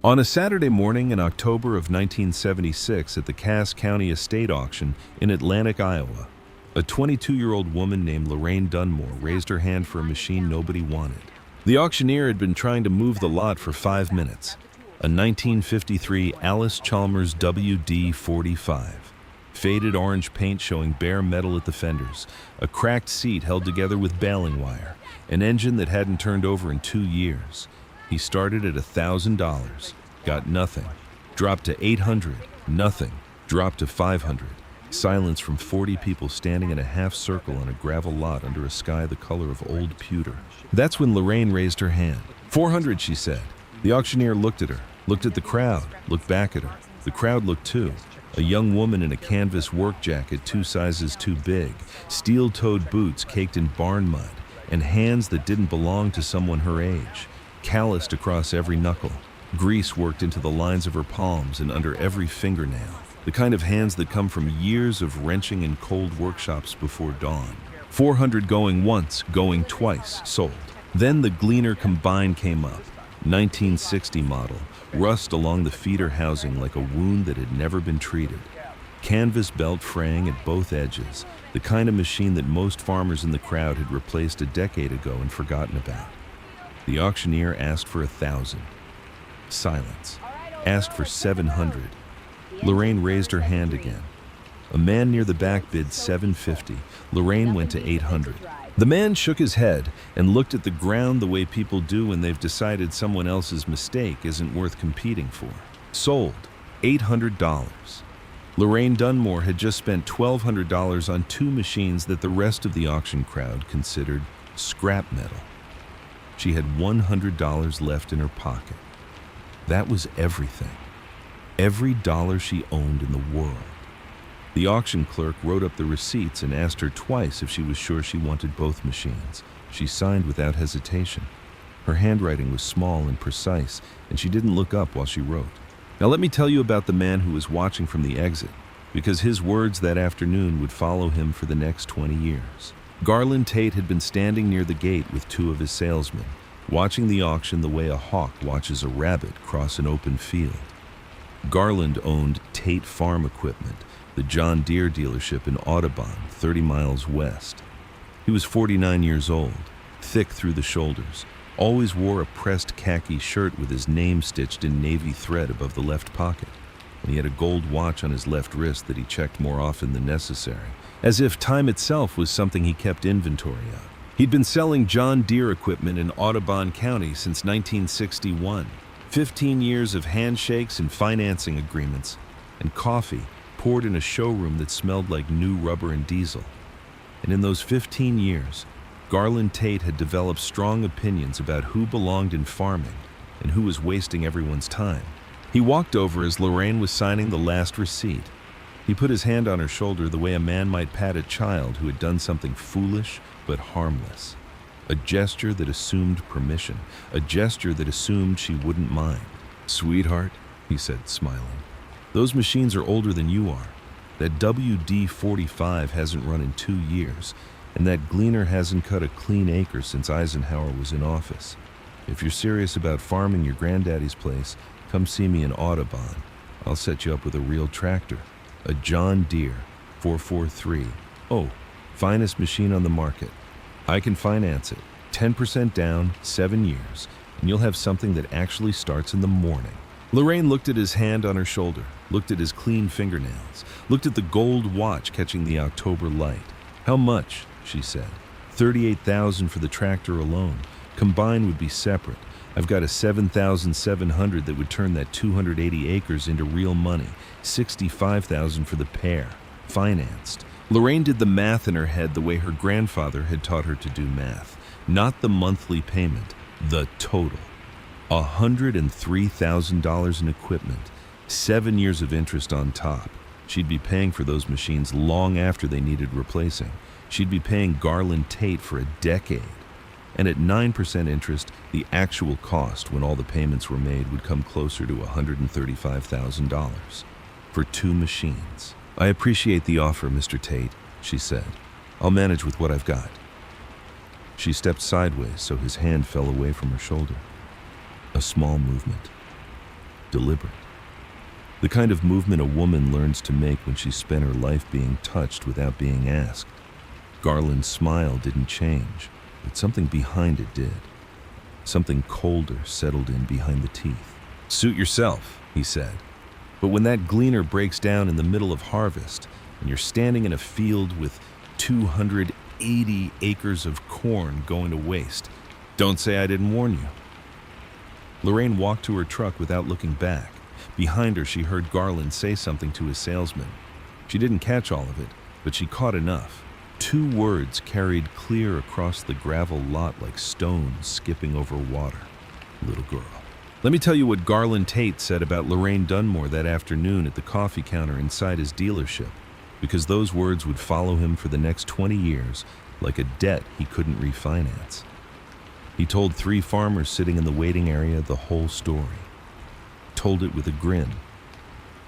On a Saturday morning in October of 1976 at the Cass County Estate Auction in Atlantic, Iowa, a 22-year-old woman named Lorraine Dunmore raised her hand for a machine nobody wanted. The auctioneer had been trying to move the lot for 5 minutes. A 1953 Alice Chalmers WD-45. Faded orange paint showing bare metal at the fenders, a cracked seat held together with baling wire, an engine that hadn't turned over in 2 years. He started at $1,000, got nothing, dropped to $800, nothing, dropped to $500. Silence from 40 people standing in a half circle on a gravel lot under a sky the color of old pewter. That's when Lorraine raised her hand. $400, she said. The auctioneer looked at her, looked at the crowd, looked back at her. The crowd looked too. A young woman in a canvas work jacket 2 sizes too big, steel-toed boots caked in barn mud, and hands that didn't belong to someone her age, calloused across every knuckle. Grease worked into the lines of her palms and under every fingernail, the kind of hands that come from years of wrenching in cold workshops before dawn. 400 going once, going twice, sold. Then the Gleaner Combine came up, 1960 model, rust along the feeder housing like a wound that had never been treated. Canvas belt fraying at both edges, the kind of machine that most farmers in the crowd had replaced a decade ago and forgotten about. The auctioneer asked for 1,000. Silence. Asked for 700. Lorraine raised her hand again. A man near the back bid $750. Lorraine went to $800. The man shook his head and looked at the ground the way people do when they've decided someone else's mistake isn't worth competing for. Sold. $800. Lorraine Dunmore had just spent $1,200 on 2 machines that the rest of the auction crowd considered scrap metal. She had $100 left in her pocket. That was everything. Every dollar she owned in the world. The auction clerk wrote up the receipts and asked her twice if she was sure she wanted both machines. She signed without hesitation. Her handwriting was small and precise, and she didn't look up while she wrote. Now let me tell you about the man who was watching from the exit, because his words that afternoon would follow him for the next 20 years. Garland Tate had been standing near the gate with 2 of his salesmen, watching the auction the way a hawk watches a rabbit cross an open field. Garland owned Tate Farm Equipment, the John Deere dealership in Audubon, 30 miles west. He was 49 years old, thick through the shoulders, always wore a pressed khaki shirt with his name stitched in navy thread above the left pocket, and he had a gold watch on his left wrist that he checked more often than necessary, as if time itself was something he kept inventory of. He'd been selling John Deere equipment in Audubon County since 1961. 15 years of handshakes and financing agreements, and coffee poured in a showroom that smelled like new rubber and diesel. And in those 15 years, Garland Tate had developed strong opinions about who belonged in farming and who was wasting everyone's time. He walked over as Lorraine was signing the last receipt. He put his hand on her shoulder the way a man might pat a child who had done something foolish but harmless. A gesture that assumed permission, a gesture that assumed she wouldn't mind. "Sweetheart," he said, smiling, "those machines are older than you are. That WD-45 hasn't run in 2 years, and that Gleaner hasn't cut a clean acre since Eisenhower was in office. If you're serious about farming your granddaddy's place, come see me in Audubon. I'll set you up with a real tractor, a John Deere 443. Oh, finest machine on the market. I can finance it, 10% down, 7 years, and you'll have something that actually starts in the morning." Lorraine looked at his hand on her shoulder, looked at his clean fingernails, looked at the gold watch catching the October light. "How much?" she said. $38,000 for the tractor alone. Combine would be separate. I've got a $7,700 that would turn that 280 acres into real money. $65,000 for the pair, financed. Lorraine did the math in her head the way her grandfather had taught her to do math. Not the monthly payment, the total. $103,000 in equipment, 7 years of interest on top. She'd be paying for those machines long after they needed replacing. She'd be paying Garland Tate for a decade. And at 9% interest, the actual cost when all the payments were made would come closer to $135,000 for 2 machines. "I appreciate the offer, Mr. Tate," she said. "I'll manage with what I've got." She stepped sideways so his hand fell away from her shoulder. A small movement. deliberate. The kind of movement a woman learns to make when she's spent her life being touched without being asked. Garland's smile didn't change, but something behind it did. Something colder settled in behind the teeth. "Suit yourself," he said. But when that gleaner breaks down in the middle of harvest, and you're standing in a field with 280 acres of corn going to waste, don't say I didn't warn you. Lorraine walked to her truck without looking back. Behind her, she heard Garland say something to his salesman. She didn't catch all of it, but she caught enough. 2 words carried clear across the gravel lot like stones skipping over water. "Little girl." Let me tell you what Garland Tate said about Lorraine Dunmore that afternoon at the coffee counter inside his dealership, because those words would follow him for the next 20 years like a debt he couldn't refinance. He told 3 farmers sitting in the waiting area the whole story. Told it with a grin.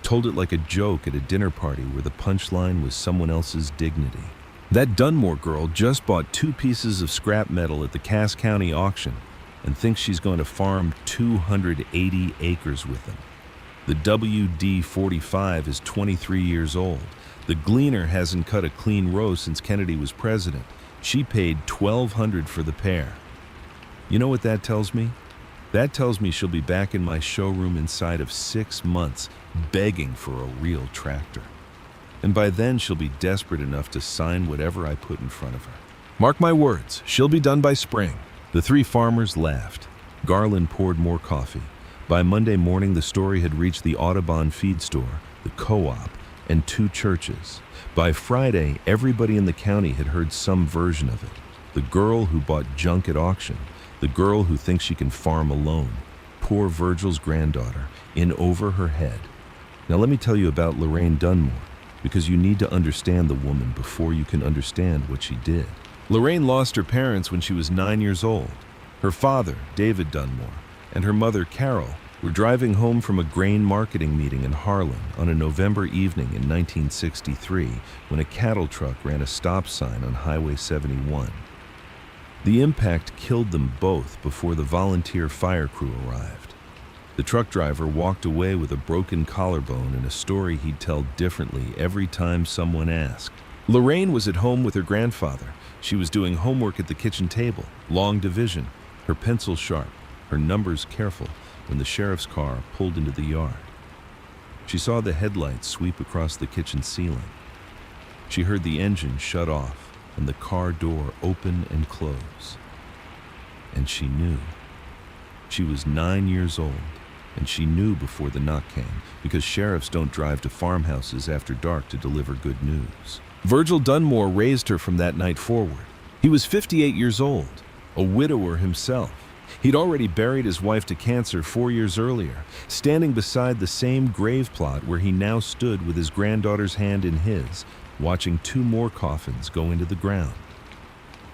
Told it like a joke at a dinner party where the punchline was someone else's dignity. That Dunmore girl just bought 2 pieces of scrap metal at the Cass County auction and thinks she's going to farm 280 acres with them. The WD-45 is 23 years old. The Gleaner hasn't cut a clean row since Kennedy was president. She paid $1,200 for the pair. You know what that tells me? That tells me she'll be back in my showroom inside of 6 months, begging for a real tractor. And by then she'll be desperate enough to sign whatever I put in front of her. Mark my words, she'll be done by spring. The 3 farmers laughed. Garland poured more coffee. By Monday morning, the story had reached the Audubon feed store, the co-op, and 2 churches. By Friday, everybody in the county had heard some version of it. The girl who bought junk at auction, the girl who thinks she can farm alone, poor Virgil's granddaughter, in over her head. Now let me tell you about Lorraine Dunmore, because you need to understand the woman before you can understand what she did. Lorraine lost her parents when she was 9 years old. Her father, David Dunmore, and her mother, Carol, were driving home from a grain marketing meeting in Harlan on a November evening in 1963 when a cattle truck ran a stop sign on Highway 71. The impact killed them both before the volunteer fire crew arrived. The truck driver walked away with a broken collarbone and a story he'd tell differently every time someone asked. Lorraine was at home with her grandfather. She was doing homework at the kitchen table, long division, her pencil sharp, her numbers careful, when the sheriff's car pulled into the yard. She saw the headlights sweep across the kitchen ceiling. She heard the engine shut off and the car door open and close. And she knew. She was 9 years old, and she knew before the knock came, because sheriffs don't drive to farmhouses after dark to deliver good news. Virgil Dunmore raised her from that night forward. He was 58 years old, a widower himself. He'd already buried his wife to cancer 4 years earlier, standing beside the same grave plot where he now stood with his granddaughter's hand in his, watching 2 more coffins go into the ground.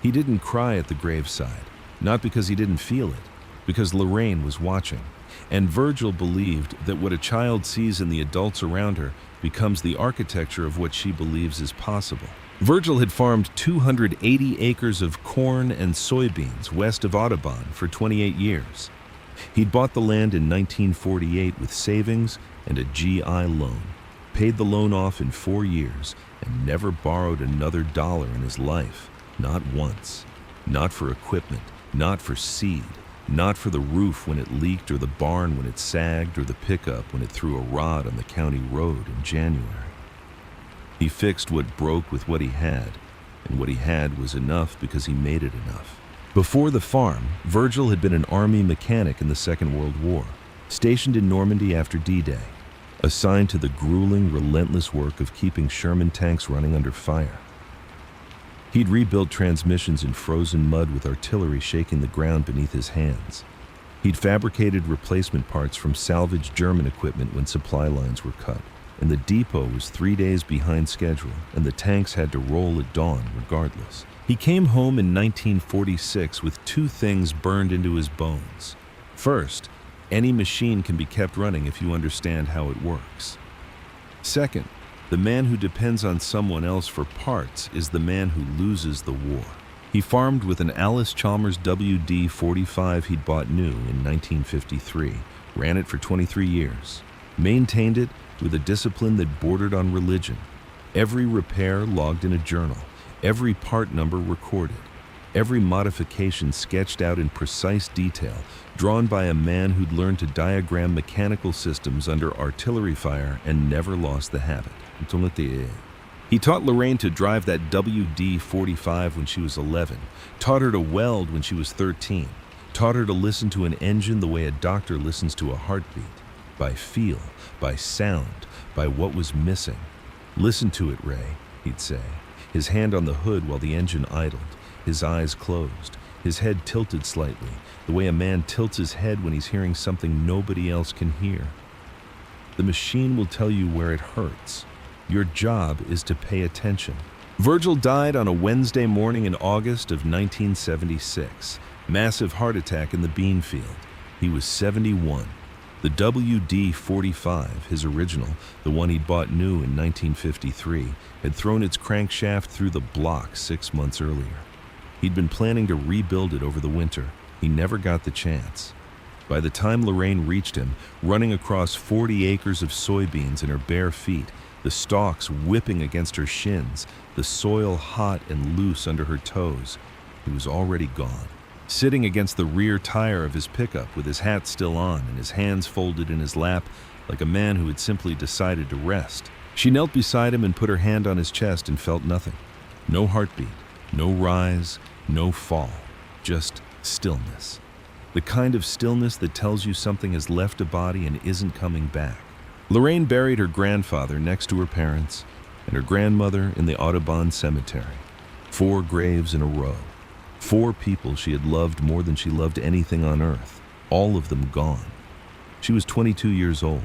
He didn't cry at the graveside, not because he didn't feel it, because Lorraine was watching. And Virgil believed that what a child sees in the adults around her becomes the architecture of what she believes is possible. Virgil had farmed 280 acres of corn and soybeans west of Audubon for 28 years. He'd bought the land in 1948 with savings and a GI loan, paid the loan off in 4 years, and never borrowed another dollar in his life, not once. Not for equipment, not for seed, not for the roof when it leaked or the barn when it sagged or the pickup when it threw a rod on the county road in January. He fixed what broke with what he had, and what he had was enough because he made it enough. Before the farm, Virgil had been an army mechanic in the Second World War, stationed in Normandy after D-Day, assigned to the grueling, relentless work of keeping Sherman tanks running under fire. He'd rebuilt transmissions in frozen mud with artillery shaking the ground beneath his hands. He'd fabricated replacement parts from salvaged German equipment when supply lines were cut, and the depot was 3 days behind schedule, and the tanks had to roll at dawn regardless. He came home in 1946 with 2 things burned into his bones. First, any machine can be kept running if you understand how it works. Second, the man who depends on someone else for parts is the man who loses the war. He farmed with an Alice Chalmers WD-45 he'd bought new in 1953, ran it for 23 years, maintained it with a discipline that bordered on religion. Every repair logged in a journal, every part number recorded, every modification sketched out in precise detail, drawn by a man who'd learned to diagram mechanical systems under artillery fire and never lost the habit. He taught Lorraine to drive that WD-45 when she was 11, taught her to weld when she was 13, taught her to listen to an engine the way a doctor listens to a heartbeat, by feel, by sound, by what was missing. "Listen to it, Ray," he'd say, his hand on the hood while the engine idled, his eyes closed, his head tilted slightly, the way a man tilts his head when he's hearing something nobody else can hear. The machine will tell you where it hurts. Your job is to pay attention. Virgil died on a Wednesday morning in August of 1976. Massive heart attack in the bean field. He was 71. The WD-45, his original, the one he'd bought new in 1953, had thrown its crankshaft through the block 6 months earlier. He'd been planning to rebuild it over the winter. He never got the chance. By the time Lorraine reached him, running across 40 acres of soybeans in her bare feet, the stalks whipping against her shins, the soil hot and loose under her toes, he was already gone. Sitting against the rear tire of his pickup with his hat still on and his hands folded in his lap like a man who had simply decided to rest. She knelt beside him and put her hand on his chest and felt nothing. No heartbeat, no rise, no fall, just stillness. The kind of stillness that tells you something has left a body and isn't coming back. Lorraine buried her grandfather next to her parents and her grandmother in the Audubon Cemetery. 4 graves in a row. 4 people she had loved more than she loved anything on earth, all of them gone. She was 22 years old.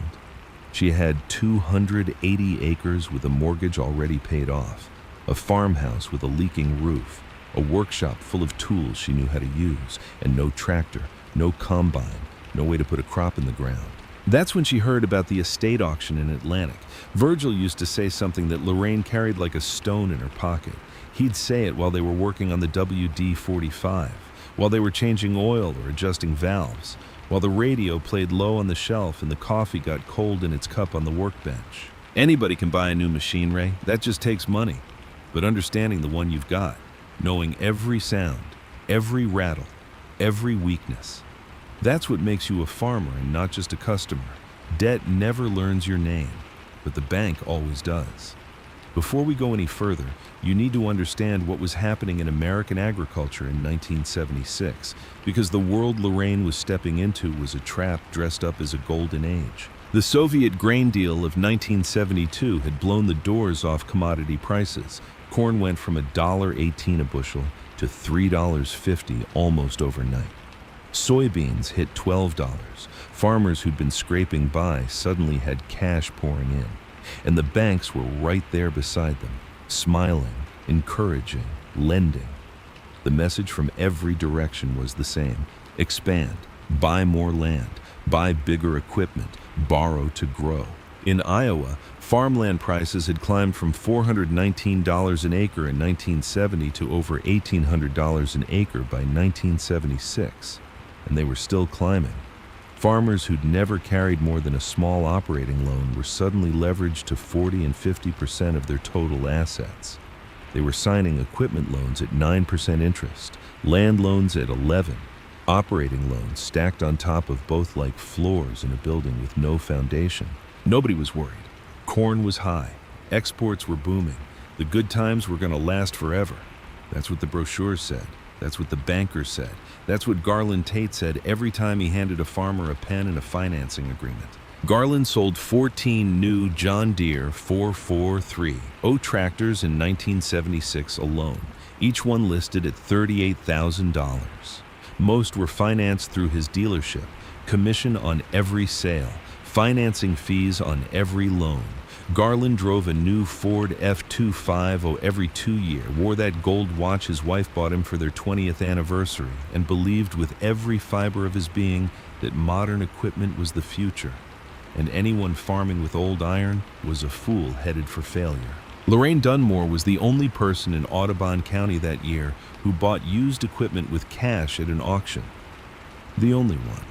She had 280 acres with a mortgage already paid off, a farmhouse with a leaking roof, a workshop full of tools she knew how to use, and no tractor, no combine, no way to put a crop in the ground. That's when she heard about the estate auction in Atlantic. Virgil used to say something that Lorraine carried like a stone in her pocket. He'd say it while they were working on the WD-45, while they were changing oil or adjusting valves, while the radio played low on the shelf and the coffee got cold in its cup on the workbench. Anybody can buy a new machine, Ray. That just takes money. But understanding the one you've got, knowing every sound, every rattle, every weakness, that's what makes you a farmer and not just a customer. Debt never learns your name, but the bank always does. Before we go any further, you need to understand what was happening in American agriculture in 1976, because the world Lorraine was stepping into was a trap dressed up as a golden age. The Soviet grain deal of 1972 had blown the doors off commodity prices. Corn went from $1.18 a bushel to $3.50 almost overnight. Soybeans hit $12. Farmers who'd been scraping by suddenly had cash pouring in. And the banks were right there beside them, smiling, encouraging, lending. The message from every direction was the same: expand, buy more land, buy bigger equipment, borrow to grow. In Iowa, farmland prices had climbed from $419 an acre in 1970 to over $1,800 an acre by 1976, and they were still climbing. Farmers who'd never carried more than a small operating loan were suddenly leveraged to 40 and 50% of their total assets. They were signing equipment loans at 9% interest, land loans at 11%, operating loans stacked on top of both like floors in a building with no foundation. Nobody was worried. Corn was high. Exports were booming. The good times were going to last forever. That's what the brochures said. That's what the bankers said. That's what Garland Tate said every time he handed a farmer a pen and a financing agreement. Garland sold 14 new John Deere 443 tractors in 1976 alone, each one listed at $38,000. Most were financed through his dealership, commission on every sale, financing fees on every loan. Garland drove a new Ford F-250 every 2 years, wore that gold watch his wife bought him for their 20th anniversary, and believed with every fiber of his being that modern equipment was the future, and anyone farming with old iron was a fool headed for failure. Lorraine Dunmore was the only person in Audubon County that year who bought used equipment with cash at an auction. The only one.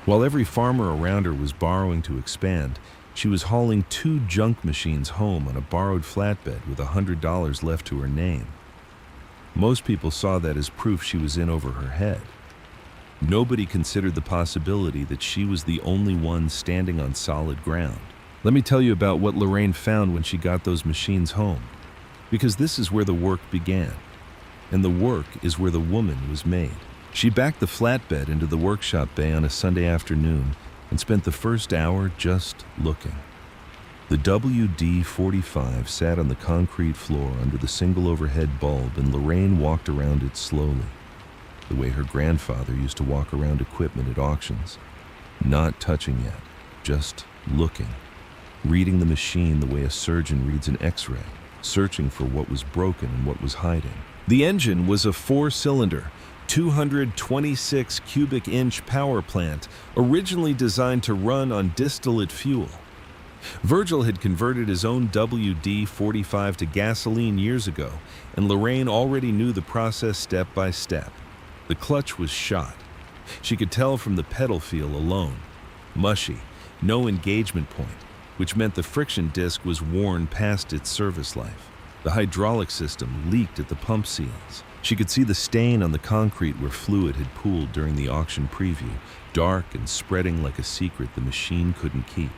While every farmer around her was borrowing to expand, she was hauling 2 junk machines home on a borrowed flatbed with $100 left to her name. Most people saw that as proof she was in over her head. Nobody considered the possibility that she was the only one standing on solid ground. Let me tell you about what Lorraine found when she got those machines home, because this is where the work began, and the work is where the woman was made. She backed the flatbed into the workshop bay on a Sunday afternoon and spent the first hour just looking. The WD-45 sat on the concrete floor under the single overhead bulb, and Lorraine walked around it slowly, the way her grandfather used to walk around equipment at auctions, not touching yet, just looking, reading the machine the way a surgeon reads an X-ray, searching for what was broken and what was hiding. The engine was a 4-cylinder, 226 cubic inch power plant, originally designed to run on distillate fuel. Virgil had converted his own WD-45 to gasoline years ago, and Lorraine already knew the process step by step. The clutch was shot. She could tell from the pedal feel alone. Mushy, no engagement point, which meant the friction disc was worn past its service life. The hydraulic system leaked at the pump seals. She could see the stain on the concrete where fluid had pooled during the auction preview, dark and spreading like a secret the machine couldn't keep.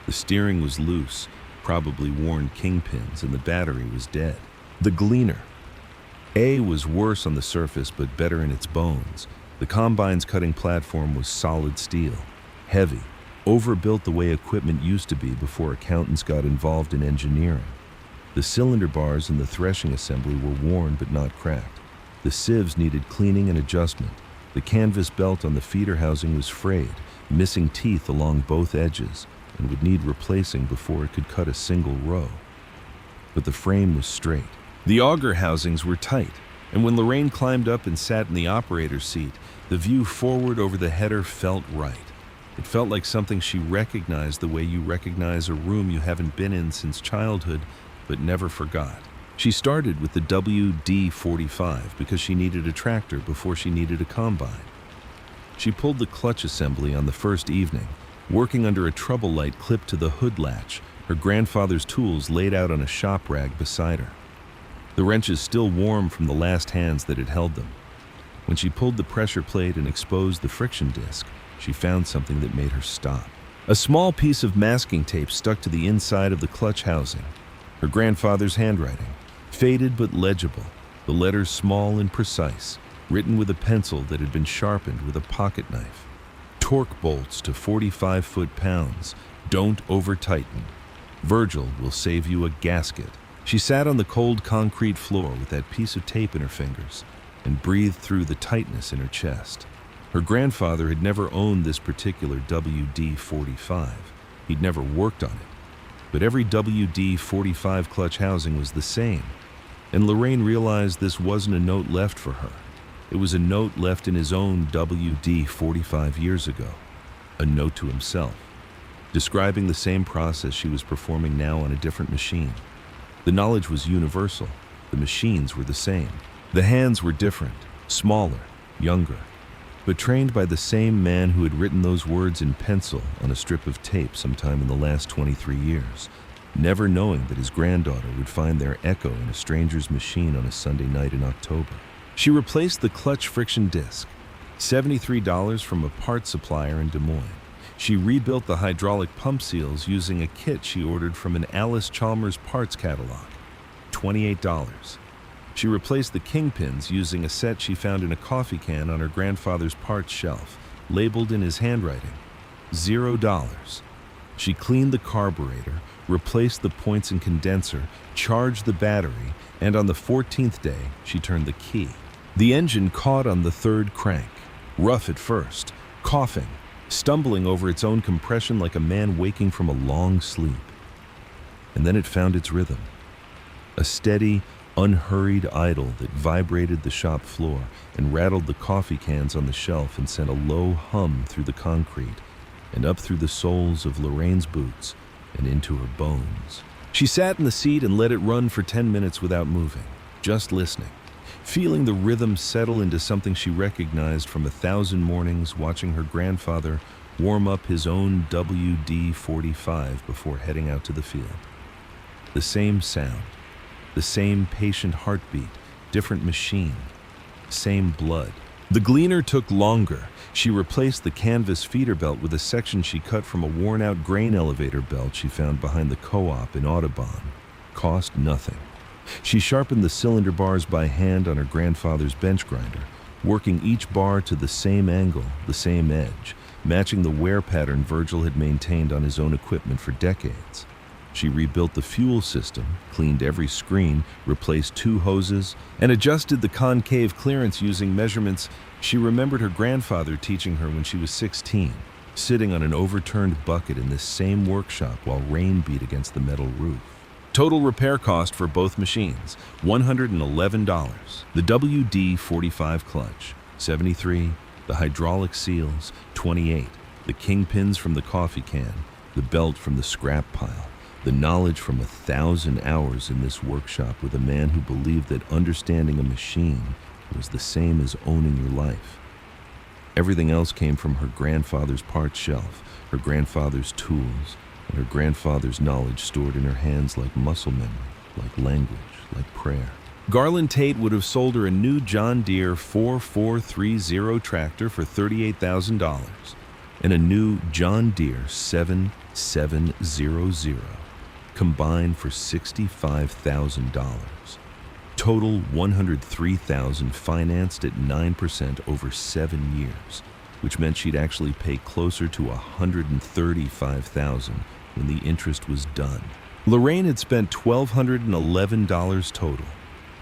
The steering was loose, probably worn kingpins, and the battery was dead. The gleaner. A was worse on the surface but better in its bones. The combine's cutting platform was solid steel, heavy, overbuilt the way equipment used to be before accountants got involved in engineering. The cylinder bars in the threshing assembly were worn but not cracked. The sieves needed cleaning and adjustment. The canvas belt on the feeder housing was frayed, missing teeth along both edges, and would need replacing before it could cut a single row. But the frame was straight. The auger housings were tight, and when Lorraine climbed up and sat in the operator's seat, the view forward over the header felt right. It felt like something she recognized the way you recognize a room you haven't been in since childhood, but never forgot. She started with the WD-45 because she needed a tractor before she needed a combine. She pulled the clutch assembly on the first evening, working under a trouble light clipped to the hood latch, her grandfather's tools laid out on a shop rag beside her. The wrenches still warm from the last hands that had held them. When she pulled the pressure plate and exposed the friction disc, she found something that made her stop. A small piece of masking tape stuck to the inside of the clutch housing. Her grandfather's handwriting, faded but legible, the letters small and precise, written with a pencil that had been sharpened with a pocket knife. Torque bolts to 45 foot-pounds. Don't over-tighten. Virgil will save you a gasket. She sat on the cold concrete floor with that piece of tape in her fingers and breathed through the tightness in her chest. Her grandfather had never owned this particular WD-45. He'd never worked on it. But every WD-45 clutch housing was the same, and Lorraine realized this wasn't a note left for her. It was a note left in his own WD-45 years ago, a note to himself, describing the same process she was performing now on a different machine. The knowledge was universal. The machines were the same. The hands were different, smaller, younger, but trained by the same man who had written those words in pencil on a strip of tape sometime in the last 23 years, never knowing that his granddaughter would find their echo in a stranger's machine on a Sunday night in October. She replaced the clutch friction disc, $73 from a parts supplier in Des Moines. She rebuilt the hydraulic pump seals using a kit she ordered from an Alice Chalmers parts catalog, $28. She replaced the kingpins using a set she found in a coffee can on her grandfather's parts shelf, labeled in his handwriting, $0. She cleaned the carburetor, replaced the points and condenser, charged the battery, and on the 14th day, she turned the key. The engine caught on the third crank, rough at first, coughing, stumbling over its own compression like a man waking from a long sleep. And then it found its rhythm, a steady, unhurried idle that vibrated the shop floor and rattled the coffee cans on the shelf and sent a low hum through the concrete and up through the soles of Lorraine's boots and into her bones. She sat in the seat and let it run for 10 minutes without moving, just listening, feeling the rhythm settle into something she recognized from 1,000 mornings watching her grandfather warm up his own WD-45 before heading out to the field. The same sound, the same patient heartbeat, different machine, same blood. The gleaner took longer. She replaced the canvas feeder belt with a section she cut from a worn-out grain elevator belt she found behind the co-op in Audubon. Cost nothing. She sharpened the cylinder bars by hand on her grandfather's bench grinder, working each bar to the same angle, the same edge, matching the wear pattern Virgil had maintained on his own equipment for decades. She rebuilt the fuel system, cleaned every screen, replaced 2 hoses, and adjusted the concave clearance using measurements she remembered her grandfather teaching her when she was 16, sitting on an overturned bucket in this same workshop while rain beat against the metal roof. Total repair cost for both machines, $111. The WD-45 clutch, $73. The hydraulic seals, $28. The kingpins from the coffee can, the belt from the scrap pile. The knowledge from 1,000 hours in this workshop with a man who believed that understanding a machine was the same as owning your life. Everything else came from her grandfather's parts shelf, her grandfather's tools, and her grandfather's knowledge stored in her hands like muscle memory, like language, like prayer. Garland Tate would have sold her a new John Deere 4430 tractor for $38,000 and a new John Deere 7700 combined for $65,000. Total $103,000 financed at 9% over 7 years, which meant she'd actually pay closer to $135,000 when the interest was done. Lorraine had spent $1,211 total.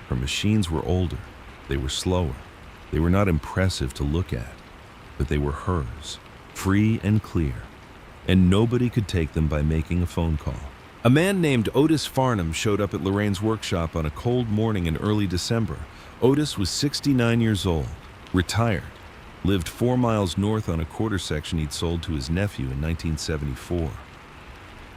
Her machines were older, they were slower, they were not impressive to look at, but they were hers, free and clear, and nobody could take them by making a phone call. A man named Otis Farnham showed up at Lorraine's workshop on a cold morning in early December. Otis was 69 years old, retired, lived 4 miles north on a quarter section he'd sold to his nephew in 1974.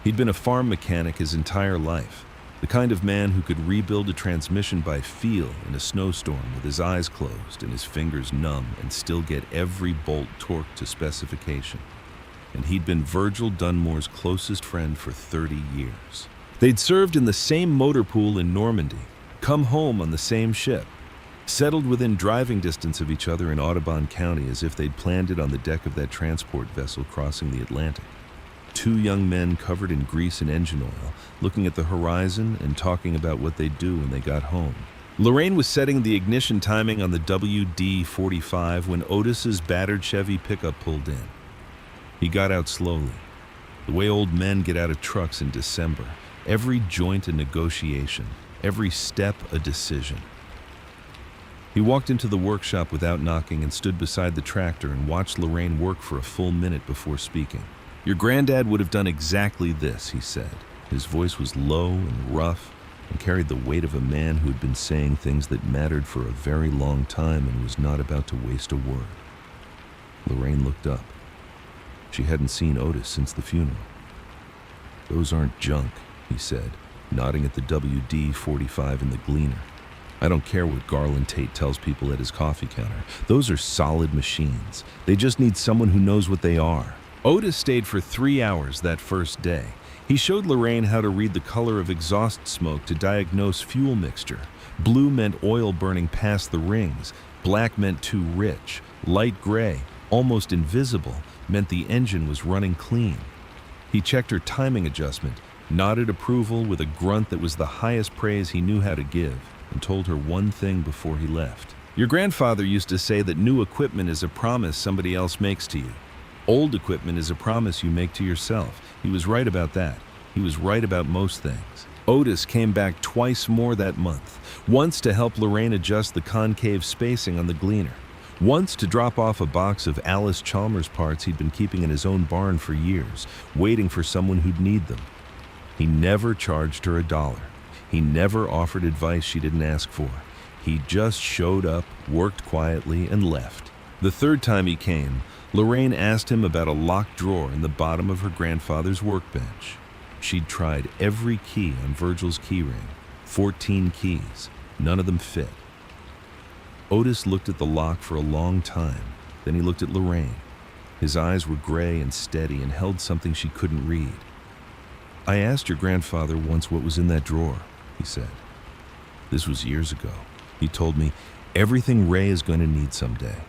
He'd been a farm mechanic his entire life, the kind of man who could rebuild a transmission by feel in a snowstorm with his eyes closed and his fingers numb and still get every bolt torqued to specification. And he'd been Virgil Dunmore's closest friend for 30 years. They'd served in the same motor pool in Normandy, come home on the same ship, settled within driving distance of each other in Audubon County as if they'd planned it on the deck of that transport vessel crossing the Atlantic. 2 young men covered in grease and engine oil, looking at the horizon and talking about what they'd do when they got home. Lorraine was setting the ignition timing on the WD-45 when Otis's battered Chevy pickup pulled in. He got out slowly, the way old men get out of trucks in December, every joint a negotiation, every step a decision. He walked into the workshop without knocking and stood beside the tractor and watched Lorraine work for a full minute before speaking. "Your granddad would have done exactly this," he said. His voice was low and rough and carried the weight of a man who had been saying things that mattered for a very long time and was not about to waste a word. Lorraine looked up. She hadn't seen Otis since the funeral. "Those aren't junk," he said, nodding at the WD-45 in the gleaner. "I don't care what Garland Tate tells people at his coffee counter. Those are solid machines. They just need someone who knows what they are." Otis stayed for 3 hours that first day. He showed Lorraine how to read the color of exhaust smoke to diagnose fuel mixture. Blue meant oil burning past the rings. Black meant too rich. Light gray, almost invisible, meant the engine was running clean. He checked her timing adjustment, nodded approval with a grunt that was the highest praise he knew how to give, and told her one thing before he left. "Your grandfather used to say that new equipment is a promise somebody else makes to you. Old equipment is a promise you make to yourself." He was right about that. He was right about most things. Otis came back twice more that month, once to help Lorraine adjust the concave spacing on the gleaner, once to drop off a box of Alice Chalmers parts he'd been keeping in his own barn for years, waiting for someone who'd need them. He never charged her $1. He never offered advice she didn't ask for. He just showed up, worked quietly, and left. The third time he came, Lorraine asked him about a locked drawer in the bottom of her grandfather's workbench. She'd tried every key on Virgil's keyring, 14 keys. None of them fit. Otis looked at the lock for a long time. Then he looked at Lorraine. His eyes were gray and steady and held something she couldn't read. "I asked your grandfather once what was in that drawer," he said. "This was years ago. He told me everything Ray is going to need someday."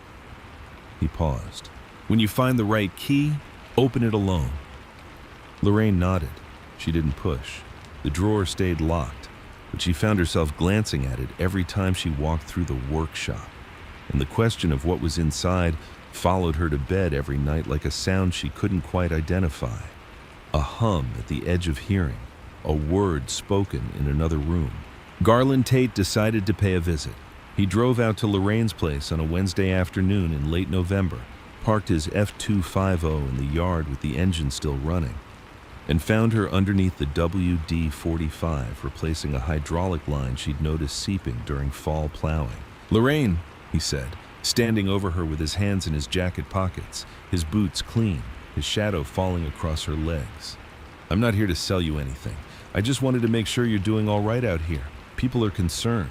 He paused. "When you find the right key, open it alone." Lorraine nodded. She didn't push. The drawer stayed locked, but she found herself glancing at it every time she walked through the workshop. And the question of what was inside followed her to bed every night like a sound she couldn't quite identify. A hum at the edge of hearing, a word spoken in another room. Garland Tate decided to pay a visit. He drove out to Lorraine's place on a Wednesday afternoon in late November, parked his F250 in the yard with the engine still running, and found her underneath the WD-45 replacing a hydraulic line she'd noticed seeping during fall plowing. "Lorraine," he said, standing over her with his hands in his jacket pockets, his boots clean, his shadow falling across her legs. "I'm not here to sell you anything. I just wanted to make sure you're doing all right out here. People are concerned."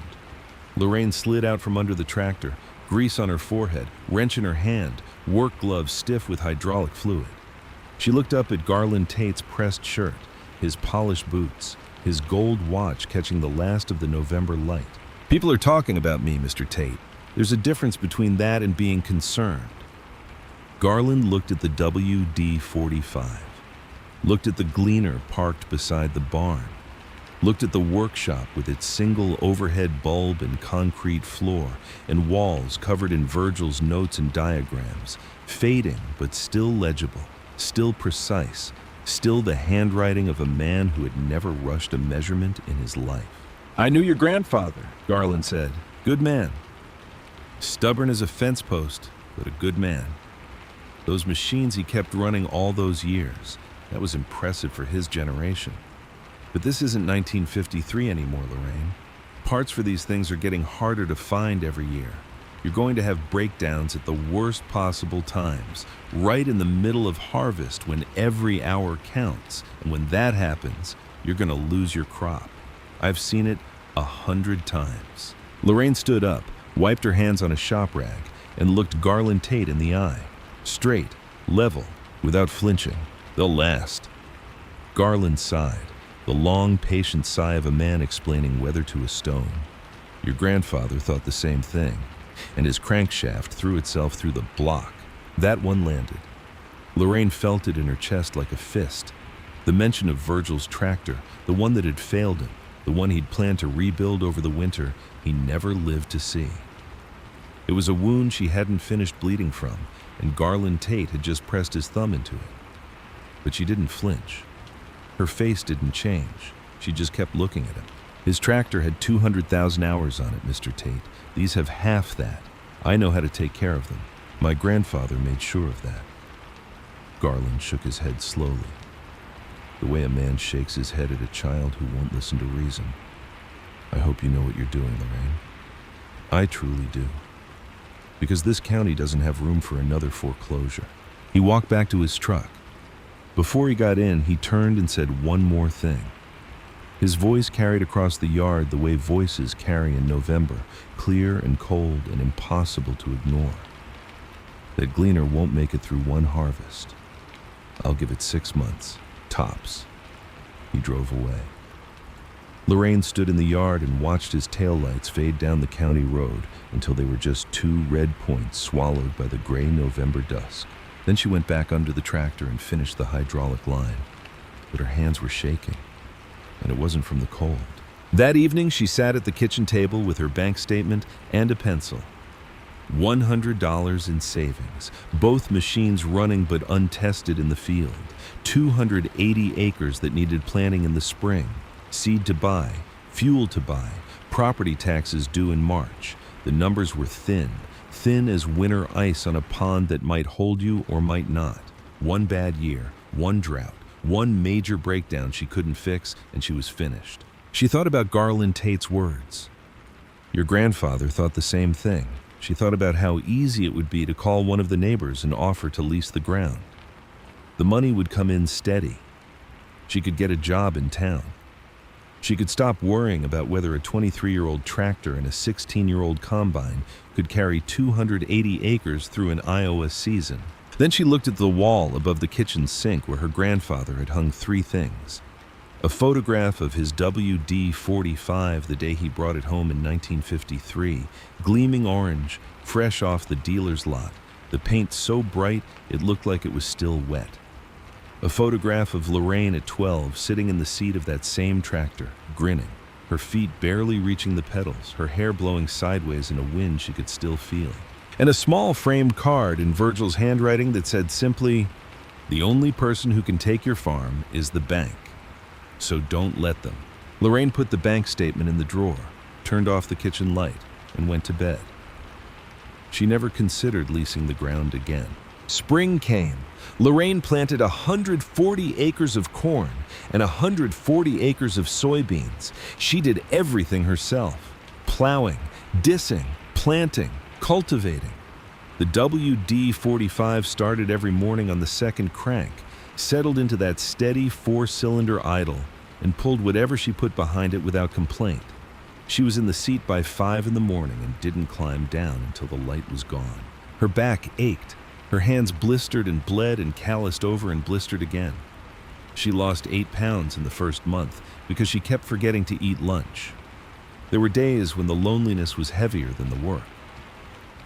Lorraine slid out from under the tractor, grease on her forehead, wrench in her hand, work gloves stiff with hydraulic fluid. She looked up at Garland Tate's pressed shirt, his polished boots, his gold watch catching the last of the November light. "People are talking about me, Mr. Tate. There's a difference between that and being concerned." Garland looked at the WD-45, looked at the gleaner parked beside the barn, looked at the workshop with its single overhead bulb and concrete floor and walls covered in Virgil's notes and diagrams, fading but still legible, still precise, still the handwriting of a man who had never rushed a measurement in his life. "I knew your grandfather," Garland said. "Good man. Stubborn as a fence post, but a good man. Those machines he kept running all those years, that was impressive for his generation. But this isn't 1953 anymore, Lorraine. Parts for these things are getting harder to find every year. You're going to have breakdowns at the worst possible times, right in the middle of harvest when every hour counts. And when that happens, you're going to lose your crop. I've seen it 100 times." Lorraine stood up, wiped her hands on a shop rag, and looked Garland Tate in the eye. Straight, level, without flinching. "They'll last." Garland sighed, the long, patient sigh of a man explaining weather to a stone. "Your grandfather thought the same thing, and his crankshaft threw itself through the block. That one landed." Lorraine felt it in her chest like a fist. The mention of Virgil's tractor, the one that had failed him, the one he'd planned to rebuild over the winter, he never lived to see. It was a wound she hadn't finished bleeding from, and Garland Tate had just pressed his thumb into it. But she didn't flinch. Her face didn't change. She just kept looking at him. "His tractor had 200,000 hours on it, Mr. Tate. These have half that. I know how to take care of them. My grandfather made sure of that." Garland shook his head slowly, the way a man shakes his head at a child who won't listen to reason. "I hope you know what you're doing, Lorraine. I truly do. Because this county doesn't have room for another foreclosure." He walked back to his truck. Before he got in, he turned and said one more thing. His voice carried across the yard the way voices carry in November, clear and cold and impossible to ignore. "That gleaner won't make it through one harvest. I'll give it 6 months, tops." He drove away. Lorraine stood in the yard and watched his taillights fade down the county road until they were just 2 red points swallowed by the gray November dusk. Then she went back under the tractor and finished the hydraulic line. But her hands were shaking, and it wasn't from the cold. That evening, she sat at the kitchen table with her bank statement and a pencil. $100 in savings, both machines running but untested in the field, 280 acres that needed planting in the spring, seed to buy, fuel to buy, property taxes due in March. The numbers were thin as winter ice on a pond that might hold you or might not. One bad year, one drought, one major breakdown she couldn't fix, and she was finished. She thought about Garland Tate's words. Your grandfather thought the same thing. She thought about how easy it would be to call one of the neighbors and offer to lease the ground. The money would come in steady. She could get a job in town. She could stop worrying about whether a 23-year-old tractor and a 16-year-old combine could carry 280 acres through an Iowa season. Then she looked at the wall above the kitchen sink where her grandfather had hung three things. A photograph of his WD-45 the day he brought it home in 1953, gleaming orange, fresh off the dealer's lot, the paint so bright it looked like it was still wet. A photograph of Lorraine at 12 sitting in the seat of that same tractor, grinning, her feet barely reaching the pedals, her hair blowing sideways in a wind she could still feel. And a small framed card in Virgil's handwriting that said simply, "The only person who can take your farm is the bank. So don't let them." Lorraine put the bank statement in the drawer, turned off the kitchen light, and went to bed. She never considered leasing the ground again. Spring came. Lorraine planted 140 acres of corn and 140 acres of soybeans. She did everything herself: plowing, dissing, planting, cultivating. The WD-45 started every morning on the second crank, settled into that steady four-cylinder idle, and pulled whatever she put behind it without complaint. She was in the seat by 5 in the morning and didn't climb down until the light was gone. Her back ached. Her hands blistered and bled and calloused over and blistered again. She lost 8 pounds in the first month because she kept forgetting to eat lunch. There were days when the loneliness was heavier than the work.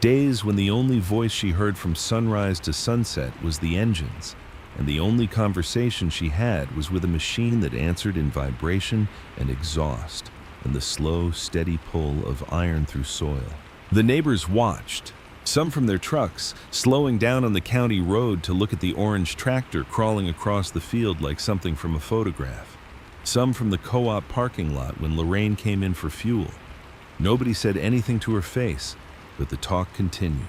Days when the only voice she heard from sunrise to sunset was the engines, and the only conversation she had was with a machine that answered in vibration and exhaust and the slow, steady pull of iron through soil. The neighbors watched, some from their trucks, slowing down on the county road to look at the orange tractor crawling across the field like something from a photograph. Some from the co-op parking lot when Lorraine came in for fuel. Nobody said anything to her face, but the talk continued,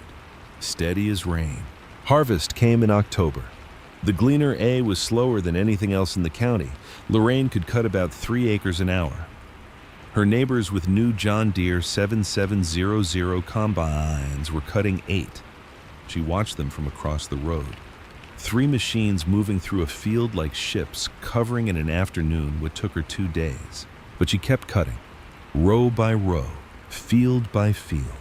steady as rain. Harvest came in October. The Gleaner A was slower than anything else in the county. Lorraine could cut about 3 acres an hour. Her neighbors with new John Deere 7700 combines were cutting 8. She watched them from across the road. 3 machines moving through a field like ships, covering in an afternoon what took her 2 days. But she kept cutting, row by row, field by field.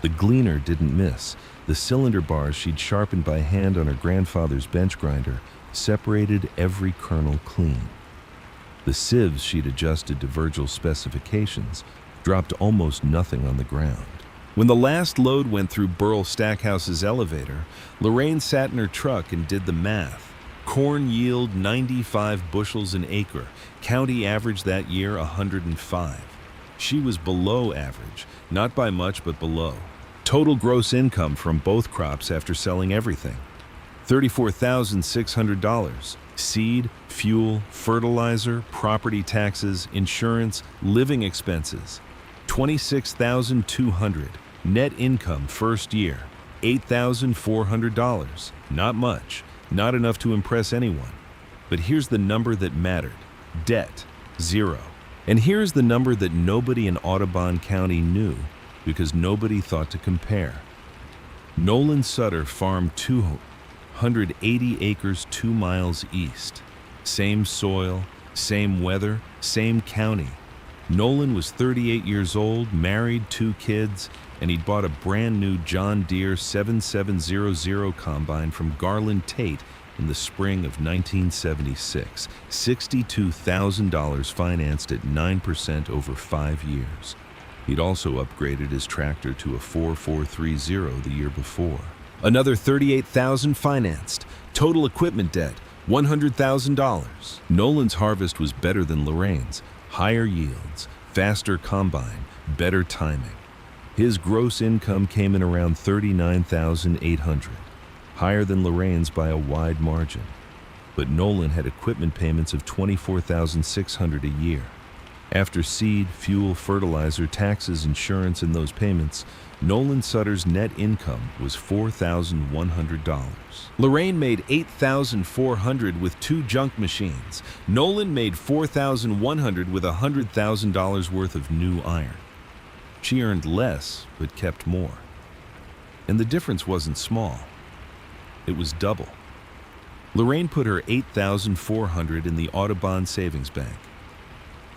The Gleaner didn't miss. The cylinder bars she'd sharpened by hand on her grandfather's bench grinder separated every kernel clean. The sieves she'd adjusted to Virgil's specifications dropped almost nothing on the ground. When the last load went through Burl Stackhouse's elevator, Lorraine sat in her truck and did the math. Corn yield 95 bushels an acre. County average that year 105. She was below average, not by much but below. Total gross income from both crops after selling everything: $34,600. Seed, fuel, fertilizer, property taxes, insurance, living expenses. $26,200. Net income first year, $8,400. Not much, not enough to impress anyone. But here's the number that mattered: debt, 0. And here's the number that nobody in Audubon County knew because nobody thought to compare. Nolan Sutter farmed 280 acres 2 miles east. Same soil, same weather, same county. Nolan was 38 years old, married, 2 kids, and he'd bought a brand new John Deere 7700 combine from Garland Tate in the spring of 1976. $62,000 financed at 9% over 5 years. He'd also upgraded his tractor to a 4430 the year before. Another $38,000 financed. Total equipment debt, $100,000. Nolan's harvest was better than Lorraine's. Higher yields, faster combine, better timing. His gross income came in around $39,800, higher than Lorraine's by a wide margin. But Nolan had equipment payments of $24,600 a year. After seed, fuel, fertilizer, taxes, insurance, and those payments, Nolan Sutter's net income was $4,100. Lorraine made $8,400 with 2 junk machines. Nolan made $4,100 with $100,000 worth of new iron. She earned less, but kept more. And the difference wasn't small. It was double. Lorraine put her $8,400 in the Audubon Savings Bank.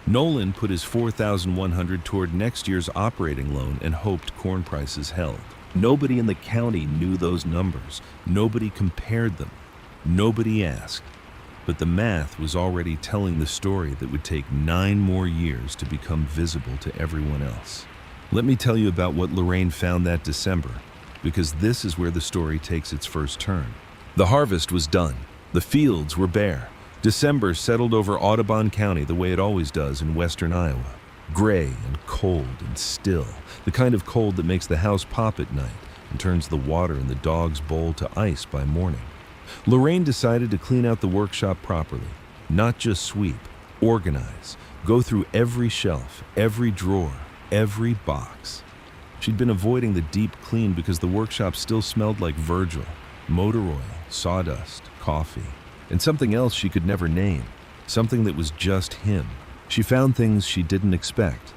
Nolan put his $4,100 toward next year's operating loan and hoped corn prices held. Nobody in the county knew those numbers. Nobody compared them. Nobody asked. But the math was already telling the story that would take 9 more years to become visible to everyone else. Let me tell you about what Lorraine found that December, because this is where the story takes its first turn. The harvest was done. The fields were bare. December settled over Audubon County the way it always does in western Iowa. Gray and cold and still, the kind of cold that makes the house pop at night and turns the water in the dog's bowl to ice by morning. Lorraine decided to clean out the workshop properly, not just sweep, organize, go through every shelf, every drawer, every box. She'd been avoiding the deep clean because the workshop still smelled like Virgil, motor oil, sawdust, coffee, and something else she could never name, something that was just him. She found things she didn't expect.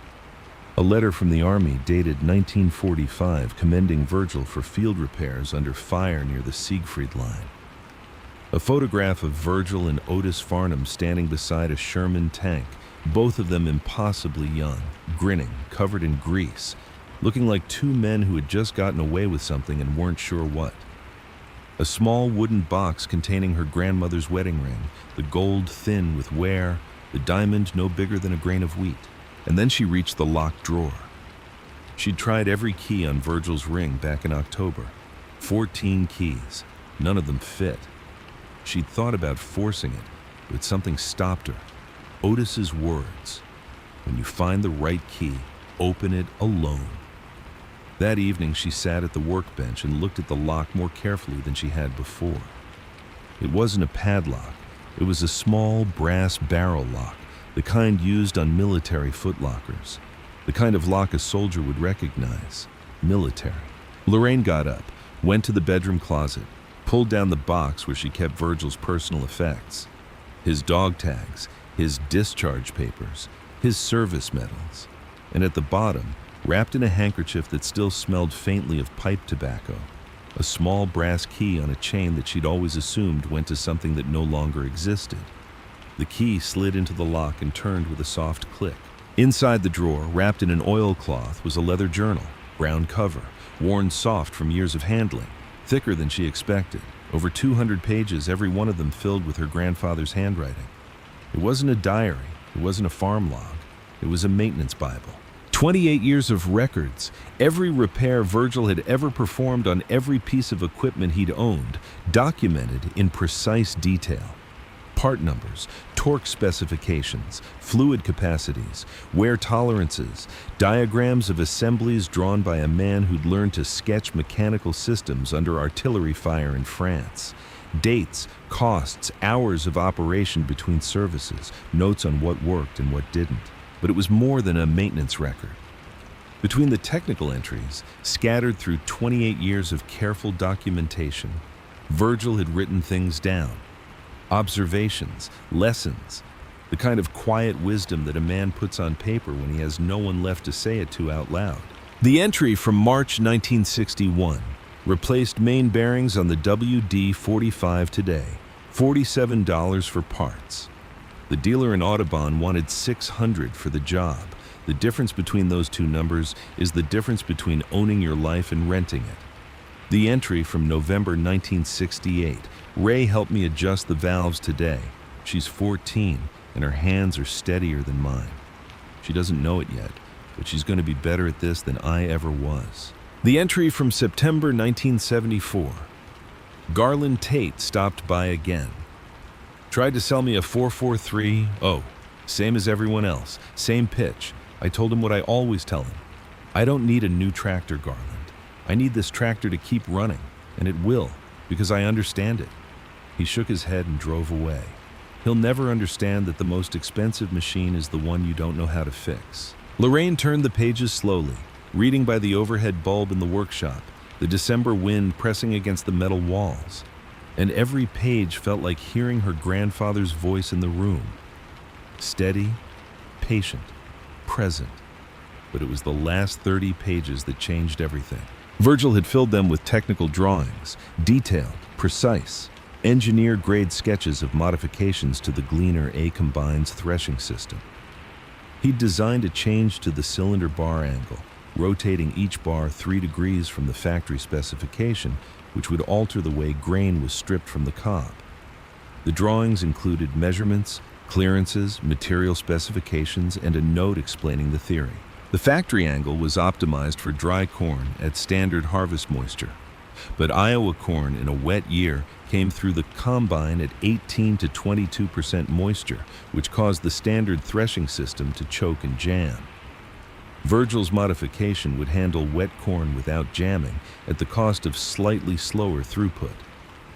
A letter from the Army dated 1945 commending Virgil for field repairs under fire near the Siegfried Line. A photograph of Virgil and Otis Farnham standing beside a Sherman tank, both of them impossibly young, grinning, covered in grease, looking like 2 men who had just gotten away with something and weren't sure what. A small wooden box containing her grandmother's wedding ring, the gold thin with wear, the diamond no bigger than a grain of wheat. And then she reached the locked drawer. She'd tried every key on Virgil's ring back in October. 14 keys. None of them fit. She'd thought about forcing it, but something stopped her. Otis's words. When you find the right key, open it alone. That evening she sat at the workbench and looked at the lock more carefully than she had before. It wasn't a padlock. It was a small brass barrel lock, the kind used on military footlockers, the kind of lock a soldier would recognize, military. Lorraine got up, went to the bedroom closet, pulled down the box where she kept Virgil's personal effects, his dog tags, his discharge papers, his service medals, and at the bottom, wrapped in a handkerchief that still smelled faintly of pipe tobacco, a small brass key on a chain that she'd always assumed went to something that no longer existed. The key slid into the lock and turned with a soft click. Inside the drawer, wrapped in an oilcloth, was a leather journal, brown cover, worn soft from years of handling, thicker than she expected, over 200 pages, every one of them filled with her grandfather's handwriting. It wasn't a diary, it wasn't a farm log, it was a maintenance Bible. 28 years of records, every repair Virgil had ever performed on every piece of equipment he'd owned, documented in precise detail. Part numbers, torque specifications, fluid capacities, wear tolerances, diagrams of assemblies drawn by a man who'd learned to sketch mechanical systems under artillery fire in France. Dates, costs, hours of operation between services, notes on what worked and what didn't. But it was more than a maintenance record. Between the technical entries, scattered through 28 years of careful documentation, Virgil had written things down. Observations, lessons, the kind of quiet wisdom that a man puts on paper when he has no one left to say it to out loud. The entry from March 1961 replaced main bearings on the WD-45 today, $47 for parts. The dealer in Audubon wanted $600 for the job. The difference between those two numbers is the difference between owning your life and renting it. The entry from November 1968. Ray helped me adjust the valves today. She's 14, and her hands are steadier than mine. She doesn't know it yet, but she's going to be better at this than I ever was. The entry from September 1974. Garland Tate stopped by again. Tried to sell me a 443. Oh, same as everyone else, same pitch. I told him what I always tell him. I don't need a new tractor, Garland. I need this tractor to keep running, and it will, because I understand it. He shook his head and drove away. He'll never understand that the most expensive machine is the one you don't know how to fix. Lorraine turned the pages slowly, reading by the overhead bulb in the workshop, the December wind pressing against the metal walls. And every page felt like hearing her grandfather's voice in the room. Steady, patient, present. But it was the last 30 pages that changed everything. Virgil had filled them with technical drawings, detailed, precise, engineer-grade sketches of modifications to the Gleaner A Combines threshing system. He'd designed a change to the cylinder bar angle, rotating each bar 3 degrees from the factory specification, which would alter the way grain was stripped from the cob. The drawings included measurements, clearances, material specifications, and a note explaining the theory. The factory angle was optimized for dry corn at standard harvest moisture, but Iowa corn in a wet year came through the combine at 18 to 22% moisture, which caused the standard threshing system to choke and jam. Virgil's modification would handle wet corn without jamming at the cost of slightly slower throughput.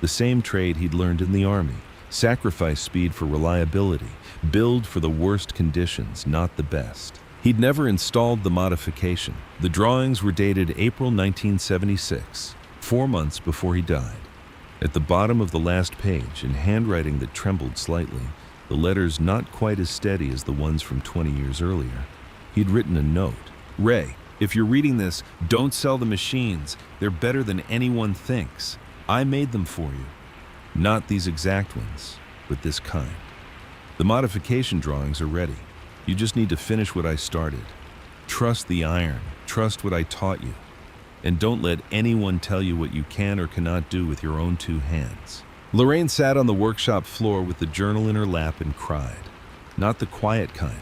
The same trade he'd learned in the Army: sacrifice speed for reliability, build for the worst conditions, not the best. He'd never installed the modification. The drawings were dated April 1976, 4 months before he died. At the bottom of the last page, in handwriting that trembled slightly, the letters not quite as steady as the ones from 20 years earlier, he'd written a note. "Ray, if you're reading this, don't sell the machines. They're better than anyone thinks. I made them for you. Not these exact ones, but this kind. The modification drawings are ready. You just need to finish what I started. Trust the iron. Trust what I taught you. And don't let anyone tell you what you can or cannot do with your own 2 hands." Lorraine sat on the workshop floor with the journal in her lap and cried. Not the quiet kind.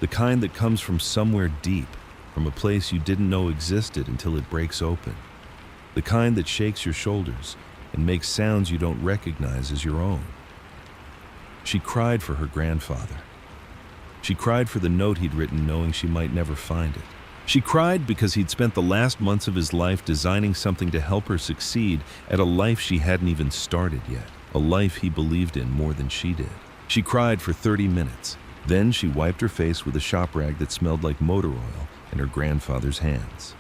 The kind that comes from somewhere deep, from a place you didn't know existed until it breaks open. The kind that shakes your shoulders and makes sounds you don't recognize as your own. She cried for her grandfather. She cried for the note he'd written, knowing she might never find it. She cried because he'd spent the last months of his life designing something to help her succeed at a life she hadn't even started yet, a life he believed in more than she did. She cried for 30 minutes. Then she wiped her face with a shop rag that smelled like motor oil in her grandfather's hands.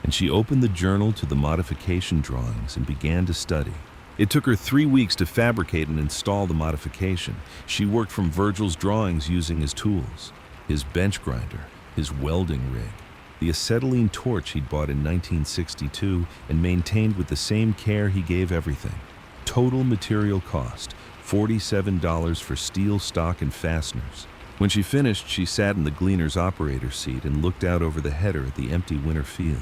And she opened the journal to the modification drawings and began to study. It took her 3 weeks to fabricate and install the modification. She worked from Virgil's drawings using his tools, his bench grinder, his welding rig, the acetylene torch he'd bought in 1962 and maintained with the same care he gave everything. Total material cost, $47 for steel stock and fasteners. When she finished, she sat in the Gleaner's operator seat and looked out over the header at the empty winter field.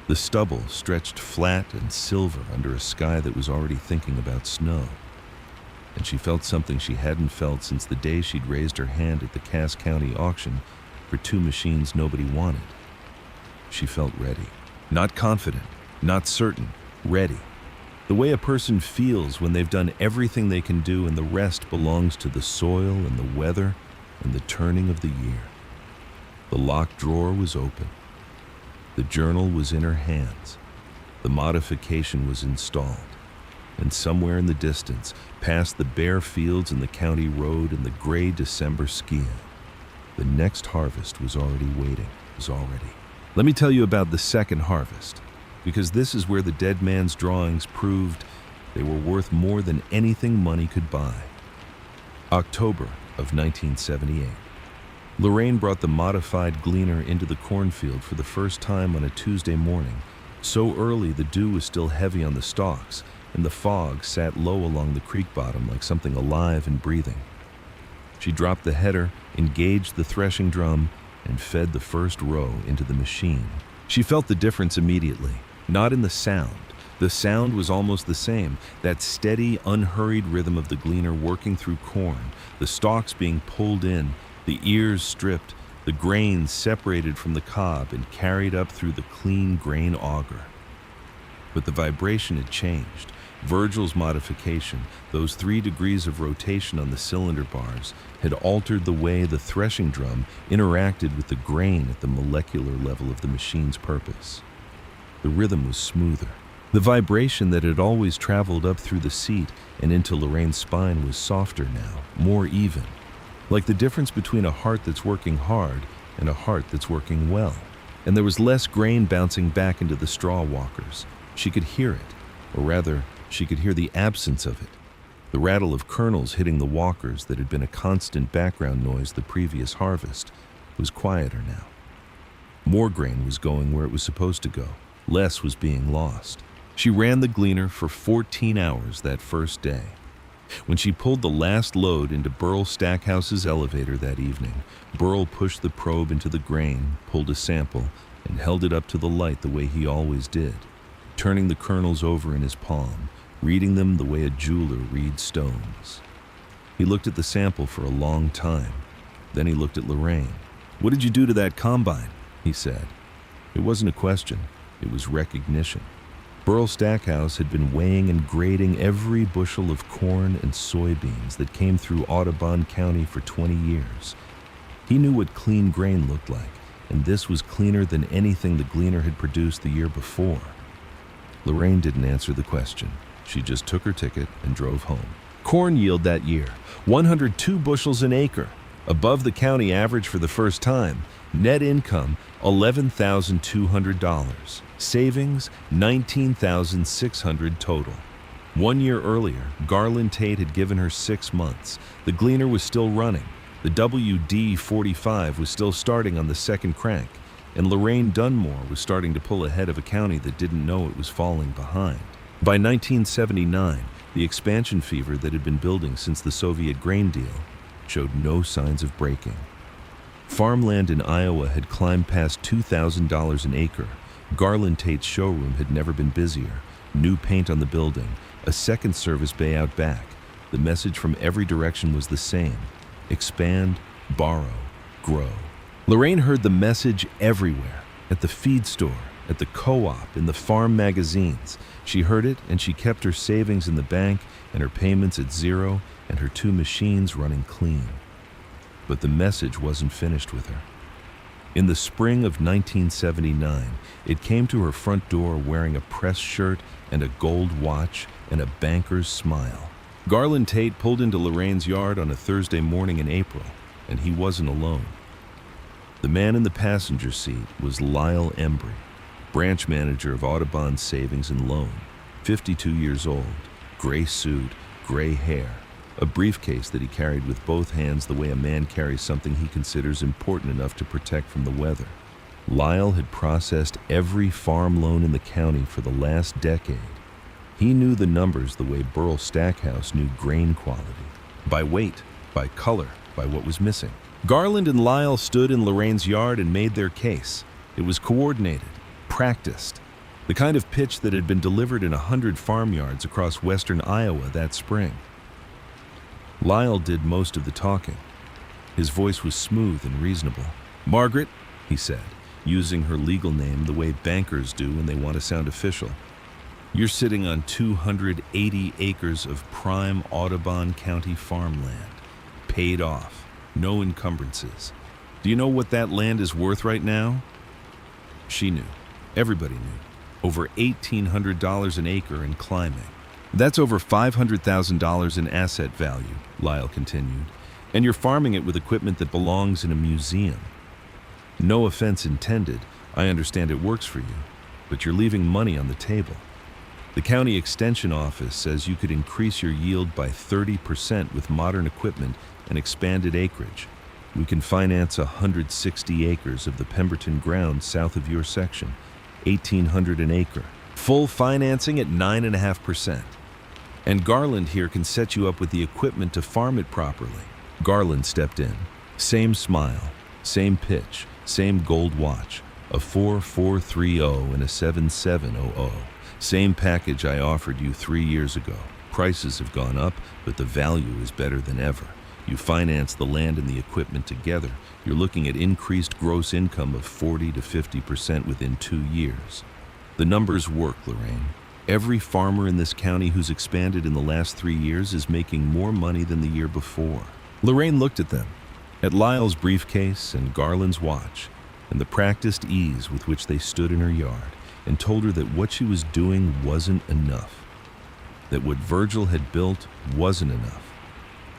The stubble stretched flat and silver under a sky that was already thinking about snow. And she felt something she hadn't felt since the day she'd raised her hand at the Cass County auction for 2 machines nobody wanted. She felt ready. Not confident, not certain, ready. The way a person feels when they've done everything they can do and the rest belongs to the soil and the weather and the turning of the year. The locked drawer was open. The journal was in her hands. The modification was installed. And somewhere in the distance, past the bare fields and the county road and the gray December sky, the next harvest was already waiting. Let me tell you about the second harvest, because this is where the dead man's drawings proved they were worth more than anything money could buy. October of 1978. Lorraine brought the modified Gleaner into the cornfield for the first time on a Tuesday morning. So early the dew was still heavy on the stalks, and the fog sat low along the creek bottom like something alive and breathing. She dropped the header, engaged the threshing drum, and fed the first row into the machine. She felt the difference immediately, not in the sound. The sound was almost the same, that steady, unhurried rhythm of the Gleaner working through corn, the stalks being pulled in, the ears stripped, the grain separated from the cob and carried up through the clean grain auger. But the vibration had changed. Virgil's modification, those 3 degrees of rotation on the cylinder bars, had altered the way the threshing drum interacted with the grain at the molecular level of the machine's purpose. The rhythm was smoother. The vibration that had always traveled up through the seat and into Lorraine's spine was softer now, more even. Like the difference between a heart that's working hard and a heart that's working well. And there was less grain bouncing back into the straw walkers. She could hear it, or rather, she could hear the absence of it. The rattle of kernels hitting the walkers that had been a constant background noise the previous harvest was quieter now. More grain was going where it was supposed to go. Less was being lost. She ran the Gleaner for 14 hours that first day. When she pulled the last load into Burl Stackhouse's elevator that evening, Burl pushed the probe into the grain, pulled a sample, and held it up to the light the way he always did, turning the kernels over in his palm, reading them the way a jeweler reads stones. He looked at the sample for a long time. Then he looked at Lorraine. "What did you do to that combine?" he said. It wasn't a question, it was recognition. Burl Stackhouse had been weighing and grading every bushel of corn and soybeans that came through Audubon County for 20 years. He knew what clean grain looked like, and this was cleaner than anything the gleaner had produced the year before. Lorraine didn't answer the question. She just took her ticket and drove home. Corn yield that year, 102 bushels an acre, above the county average for the first time. Net income, $11,200. Savings, $19,600 total. 1 year earlier, Garland Tate had given her 6 months. The gleaner was still running. The WD-45 was still starting on the second crank, and Lorraine Dunmore was starting to pull ahead of a county that didn't know it was falling behind. By 1979, the expansion fever that had been building since the Soviet grain deal showed no signs of breaking. Farmland in Iowa had climbed past $2,000 an acre. Garland Tate's showroom had never been busier. New paint on the building, a second service bay out back. The message from every direction was the same: expand, borrow, grow. Lorraine heard the message everywhere, at the feed store, at the co-op, in the farm magazines. She heard it, and she kept her savings in the bank and her payments at zero and her 2 machines running clean. But the message wasn't finished with her. In the spring of 1979, it came to her front door wearing a pressed shirt and a gold watch and a banker's smile. Garland Tate pulled into Lorraine's yard on a Thursday morning in April, and he wasn't alone. The man in the passenger seat was Lyle Embry, branch manager of Audubon Savings and Loan, 52 years old, gray suit, gray hair, a briefcase that he carried with both hands the way a man carries something he considers important enough to protect from the weather. Lyle had processed every farm loan in the county for the last decade. He knew the numbers the way Burl Stackhouse knew grain quality, by weight, by color, by what was missing. Garland and Lyle stood in Lorraine's yard and made their case. It was coordinated, practiced, the kind of pitch that had been delivered in 100 farmyards across western Iowa that spring. Lyle did most of the talking. His voice was smooth and reasonable. "Margaret," he said, using her legal name the way bankers do when they want to sound official, "you're sitting on 280 acres of prime Audubon County farmland, paid off, no encumbrances. Do you know what that land is worth right now?" She knew. Everybody knew. Over $1,800 an acre and climbing. "That's over $500,000 in asset value," Lyle continued, "and you're farming it with equipment that belongs in a museum. No offense intended, I understand it works for you, but you're leaving money on the table. The county extension office says you could increase your yield by 30% with modern equipment and expanded acreage. We can finance 160 acres of the Pemberton ground south of your section, $1,800 an acre. Full financing at 9.5%. And Garland here can set you up with the equipment to farm it properly." Garland stepped in. Same smile, same pitch, same gold watch, a 4430 and a 7700. Same package I offered you 3 years ago. Prices have gone up, but the value is better than ever. You finance the land and the equipment together. You're looking at increased gross income of 40 to 50% within 2 years. The numbers work, Lorraine. Every farmer in this county who's expanded in the last 3 years is making more money than the year before. Lorraine looked at them, at Lyle's briefcase and Garland's watch, and the practiced ease with which they stood in her yard, and told her that what she was doing wasn't enough, that what Virgil had built wasn't enough,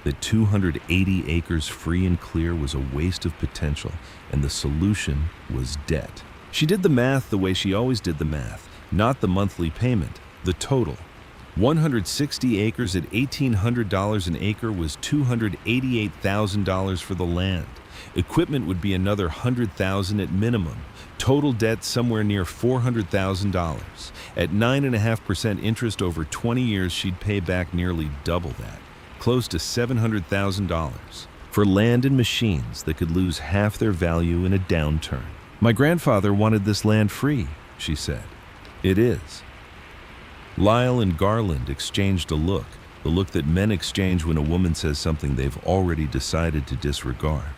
that 280 acres free and clear was a waste of potential, and the solution was debt. She did the math the way she always did the math, not the monthly payment, the total. 160 acres at $1,800 an acre was $288,000 for the land. Equipment would be another $100,000 at minimum. Total debt somewhere near $400,000. At 9.5% interest over 20 years, she'd pay back nearly double that, close to $700,000, for land and machines that could lose half their value in a downturn. "My grandfather wanted this land free," she said. "It is." Lyle and Garland exchanged a look, the look that men exchange when a woman says something they've already decided to disregard.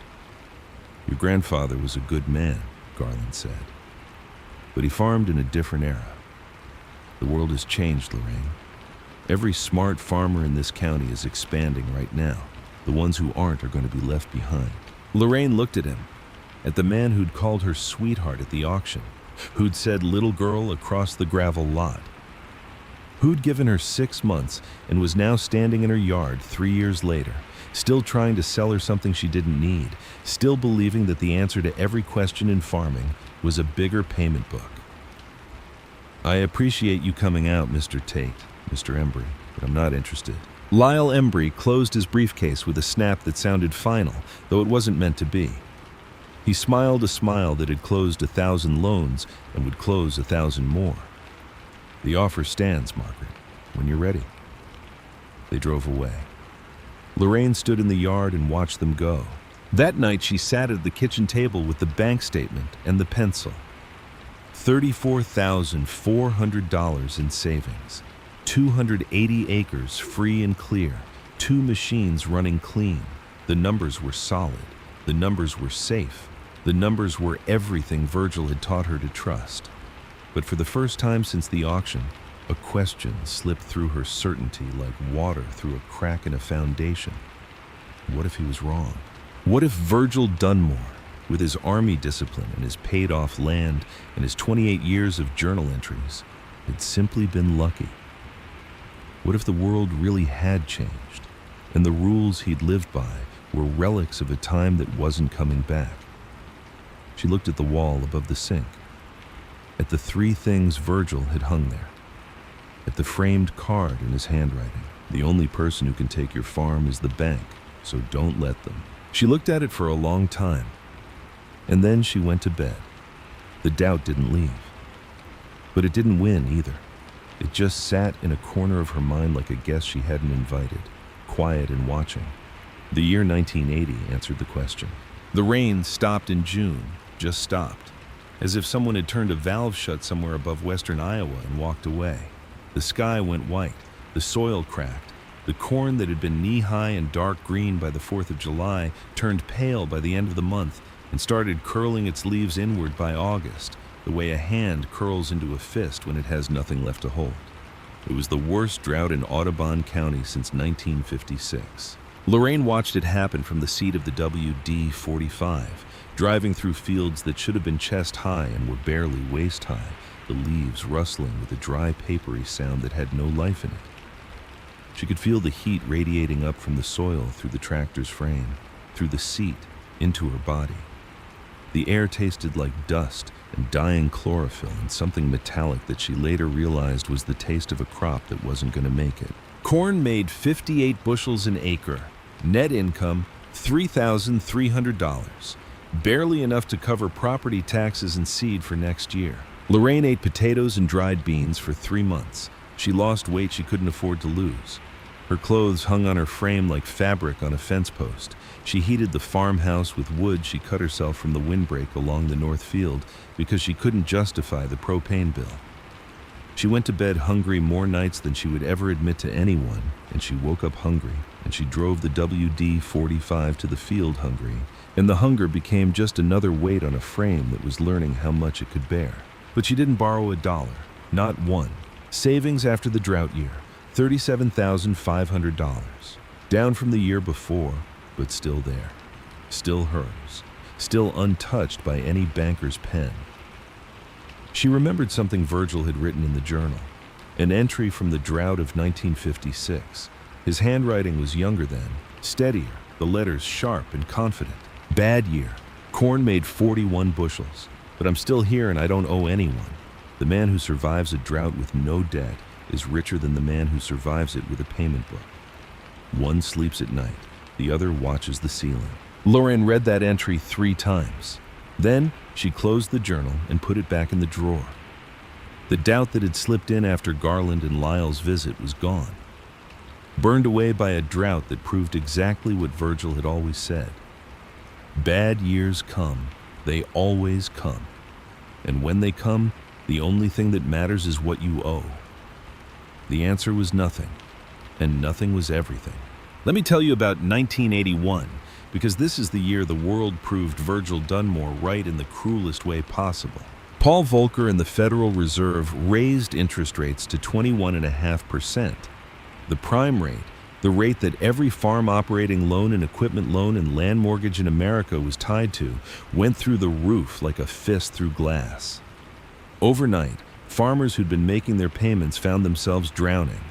"Your grandfather was a good man," Garland said, "but he farmed in a different era. The world has changed, Lorraine. Every smart farmer in this county is expanding right now. The ones who aren't are going to be left behind." Lorraine looked at him, at the man who'd called her sweetheart at the auction, who'd said little girl across the gravel lot, who'd given her 6 months and was now standing in her yard 3 years later, still trying to sell her something she didn't need, still believing that the answer to every question in farming was a bigger payment book. "I appreciate you coming out, Mr. Tate, Mr. Embry, but I'm not interested." Lyle Embry closed his briefcase with a snap that sounded final, though it wasn't meant to be. He smiled a smile that had closed 1,000 loans and would close 1,000 more. "The offer stands, Margaret, when you're ready." They drove away. Lorraine stood in the yard and watched them go. That night she sat at the kitchen table with the bank statement and the pencil. $34,400 in savings. 280 acres free and clear, 2 machines running clean. The numbers were solid. The numbers were safe. The numbers were everything Virgil had taught her to trust. But for the first time since the auction, a question slipped through her certainty like water through a crack in a foundation. What if he was wrong? What if Virgil Dunmore, with his army discipline and his paid-off land and his 28 years of journal entries, had simply been lucky? What if the world really had changed, and the rules he'd lived by were relics of a time that wasn't coming back? She looked at the wall above the sink, at the 3 things Virgil had hung there, at the framed card in his handwriting. "The only person who can take your farm is the bank, so don't let them." She looked at it for a long time, and then she went to bed. The doubt didn't leave, but it didn't win either. It just sat in a corner of her mind like a guest she hadn't invited, quiet and watching. The year 1980 answered the question. The rain stopped in June, just stopped, as if someone had turned a valve shut somewhere above western Iowa and walked away. The sky went white, the soil cracked, the corn that had been knee-high and dark green by the 4th of July turned pale by the end of the month and started curling its leaves inward by August, the way a hand curls into a fist when it has nothing left to hold. It was the worst drought in Audubon County since 1956. Lorraine watched it happen from the seat of the WD-45, driving through fields that should have been chest-high and were barely waist-high, the leaves rustling with a dry, papery sound that had no life in it. She could feel the heat radiating up from the soil through the tractor's frame, through the seat, into her body. The air tasted like dust and dying chlorophyll and something metallic that she later realized was the taste of a crop that wasn't going to make it. Corn made 58 bushels an acre. Net income, $3,300. Barely enough to cover property taxes and seed for next year. Lorraine ate potatoes and dried beans for 3 months. She lost weight she couldn't afford to lose. Her clothes hung on her frame like fabric on a fence post. She heated the farmhouse with wood she cut herself from the windbreak along the north field because she couldn't justify the propane bill. She went to bed hungry more nights than she would ever admit to anyone, and she woke up hungry, and she drove the WD-45 to the field hungry, and the hunger became just another weight on a frame that was learning how much it could bear. But she didn't borrow $1, not one. Savings after the drought year, $37,500. Down from the year before, but still there. Still hers. Still untouched by any banker's pen. She remembered something Virgil had written in the journal, an entry from the drought of 1956. His handwriting was younger then, steadier, the letters sharp and confident. Bad year. Corn made 41 bushels, but I'm still here and I don't owe anyone. The man who survives a drought with no debt is richer than the man who survives it with a payment book. One sleeps at night, the other watches the ceiling. Lorraine read that entry 3 times. Then she closed the journal and put it back in the drawer. The doubt that had slipped in after Garland and Lyle's visit was gone, burned away by a drought that proved exactly what Virgil had always said. Bad years come, they always come. And when they come, the only thing that matters is what you owe. The answer was nothing, and nothing was everything. Let me tell you about 1981, because this is the year the world proved Virgil Dunmore right in the cruelest way possible. Paul Volcker and the Federal Reserve raised interest rates to 21.5%. The prime rate, the rate that every farm operating loan and equipment loan and land mortgage in America was tied to, went through the roof like a fist through glass. Overnight, farmers who'd been making their payments found themselves drowning.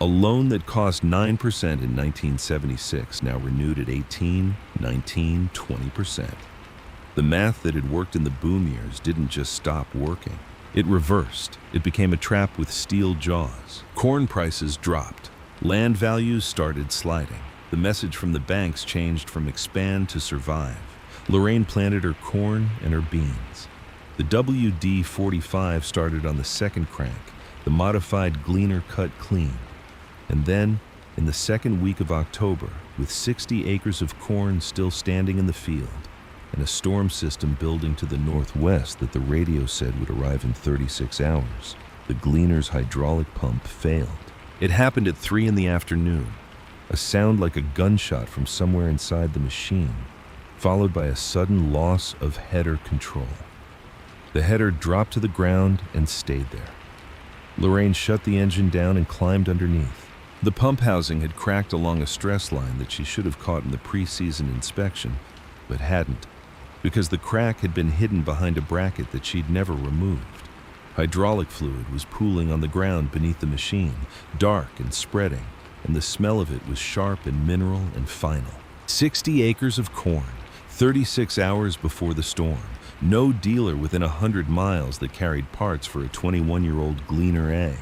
A loan that cost 9% in 1976 now renewed at 18, 19, 20%. The math that had worked in the boom years didn't just stop working. It reversed. It became a trap with steel jaws. Corn prices dropped. Land values started sliding. The message from the banks changed from expand to survive. Lorraine planted her corn and her beans. The WD-45 started on the second crank, the modified gleaner cut clean. And then, in the second week of October, with 60 acres of corn still standing in the field, and a storm system building to the northwest that the radio said would arrive in 36 hours, the gleaner's hydraulic pump failed. It happened at 3 in the afternoon, a sound like a gunshot from somewhere inside the machine, followed by a sudden loss of header control. The header dropped to the ground and stayed there. Lorraine shut the engine down and climbed underneath. The pump housing had cracked along a stress line that she should have caught in the pre-season inspection, but hadn't, because the crack had been hidden behind a bracket that she'd never removed. Hydraulic fluid was pooling on the ground beneath the machine, dark and spreading, and the smell of it was sharp and mineral and final. 60 acres of corn, 36 hours before the storm. No dealer within 100 miles that carried parts for a 21-year-old Gleaner A,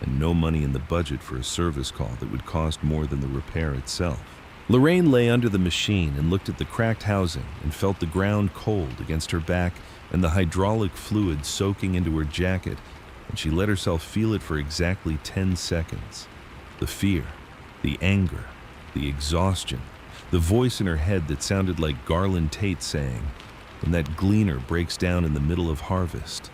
and no money in the budget for a service call that would cost more than the repair itself. Lorraine lay under the machine and looked at the cracked housing and felt the ground cold against her back and the hydraulic fluid soaking into her jacket, and she let herself feel it for exactly 10 seconds. The fear, the anger, the exhaustion, the voice in her head that sounded like Garland Tate saying, "When that gleaner breaks down in the middle of harvest."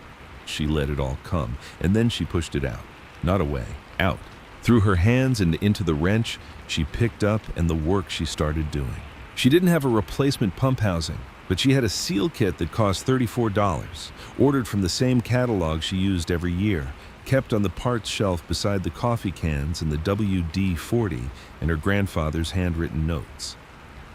She let it all come, and then she pushed it out. Not away, out. Through her hands and into the wrench, she picked up and the work she started doing. She didn't have a replacement pump housing, but she had a seal kit that cost $34, ordered from the same catalog she used every year, kept on the parts shelf beside the coffee cans and the WD-40 and her grandfather's handwritten notes.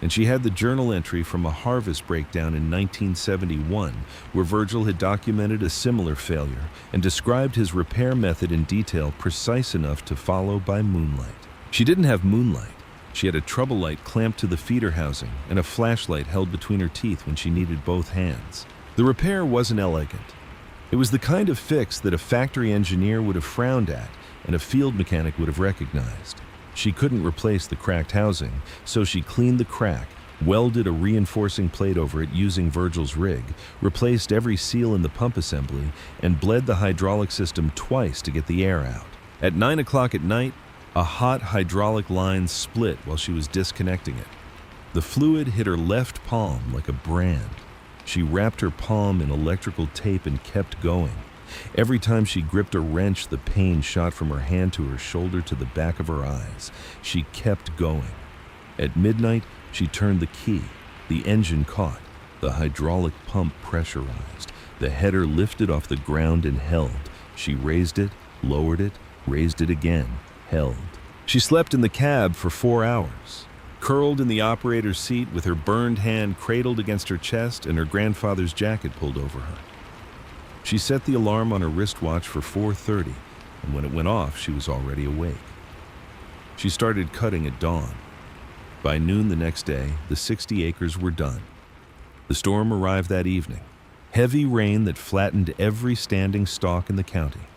And she had the journal entry from a harvest breakdown in 1971, where Virgil had documented a similar failure and described his repair method in detail, precise enough to follow by moonlight. She didn't have moonlight. She had a trouble light clamped to the feeder housing and a flashlight held between her teeth when she needed both hands. The repair wasn't elegant. It was the kind of fix that a factory engineer would have frowned at and a field mechanic would have recognized. She couldn't replace the cracked housing, so she cleaned the crack, welded a reinforcing plate over it using Virgil's rig, replaced every seal in the pump assembly, and bled the hydraulic system twice to get the air out. At 9 o'clock at night, a hot hydraulic line split while she was disconnecting it. The fluid hit her left palm like a brand. She wrapped her palm in electrical tape and kept going. Every time she gripped a wrench, the pain shot from her hand to her shoulder to the back of her eyes. She kept going. At midnight, she turned the key. The engine caught. The hydraulic pump pressurized. The header lifted off the ground and held. She raised it, lowered it, raised it again, held. She slept in the cab for 4 hours, curled in the operator's seat with her burned hand cradled against her chest and her grandfather's jacket pulled over her. She set the alarm on her wristwatch for 4:30, and when it went off, she was already awake. She started cutting at dawn. By noon the next day, the 60 acres were done. The storm arrived that evening. Heavy rain that flattened every standing stalk in the county.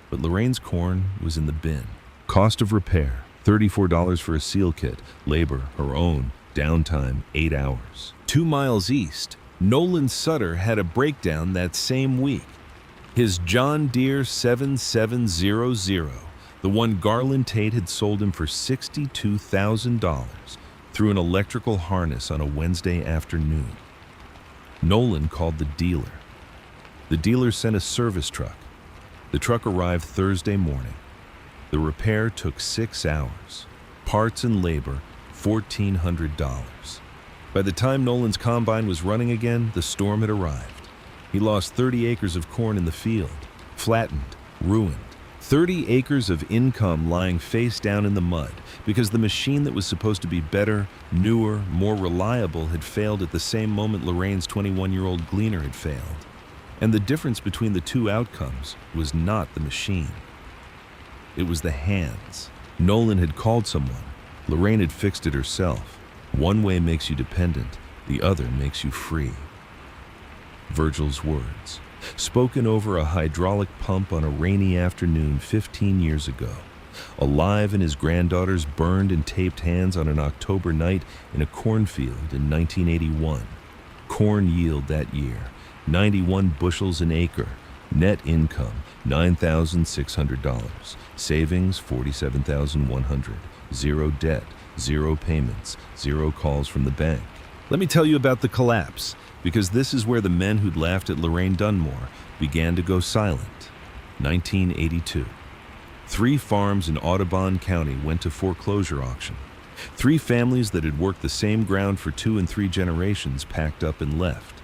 But Lorraine's corn was in the bin. Cost of repair, $34 for a seal kit, labor, her own, downtime, 8 hours. 2 miles east, Nolan Sutter had a breakdown that same week. His John Deere 7700, the one Garland Tate had sold him for $62,000, through an electrical harness on a Wednesday afternoon. Nolan called the dealer. The dealer sent a service truck. The truck arrived Thursday morning. The repair took 6 hours. Parts and labor, $1,400. By the time Nolan's combine was running again, the storm had arrived. He lost 30 acres of corn in the field, flattened, ruined. 30 acres of income lying face down in the mud because the machine that was supposed to be better, newer, more reliable had failed at the same moment Lorraine's 21-year-old gleaner had failed. And the difference between the two outcomes was not the machine. It was the hands. Nolan had called someone. Lorraine had fixed it herself. One way makes you dependent, the other makes you free. Virgil's words, spoken over a hydraulic pump on a rainy afternoon 15 years ago, alive in his granddaughter's burned and taped hands on an October night in a cornfield in 1981. Corn yield that year, 91 bushels an acre. Net income, $9,600. Savings, $47,100. Zero debt, zero payments, zero calls from the bank. Let me tell you about the collapse, because this is where the men who'd laughed at Lorraine Dunmore began to go silent. 1982. 3 farms in Audubon County went to foreclosure auction. 3 families that had worked the same ground for 2 and 3 generations packed up and left.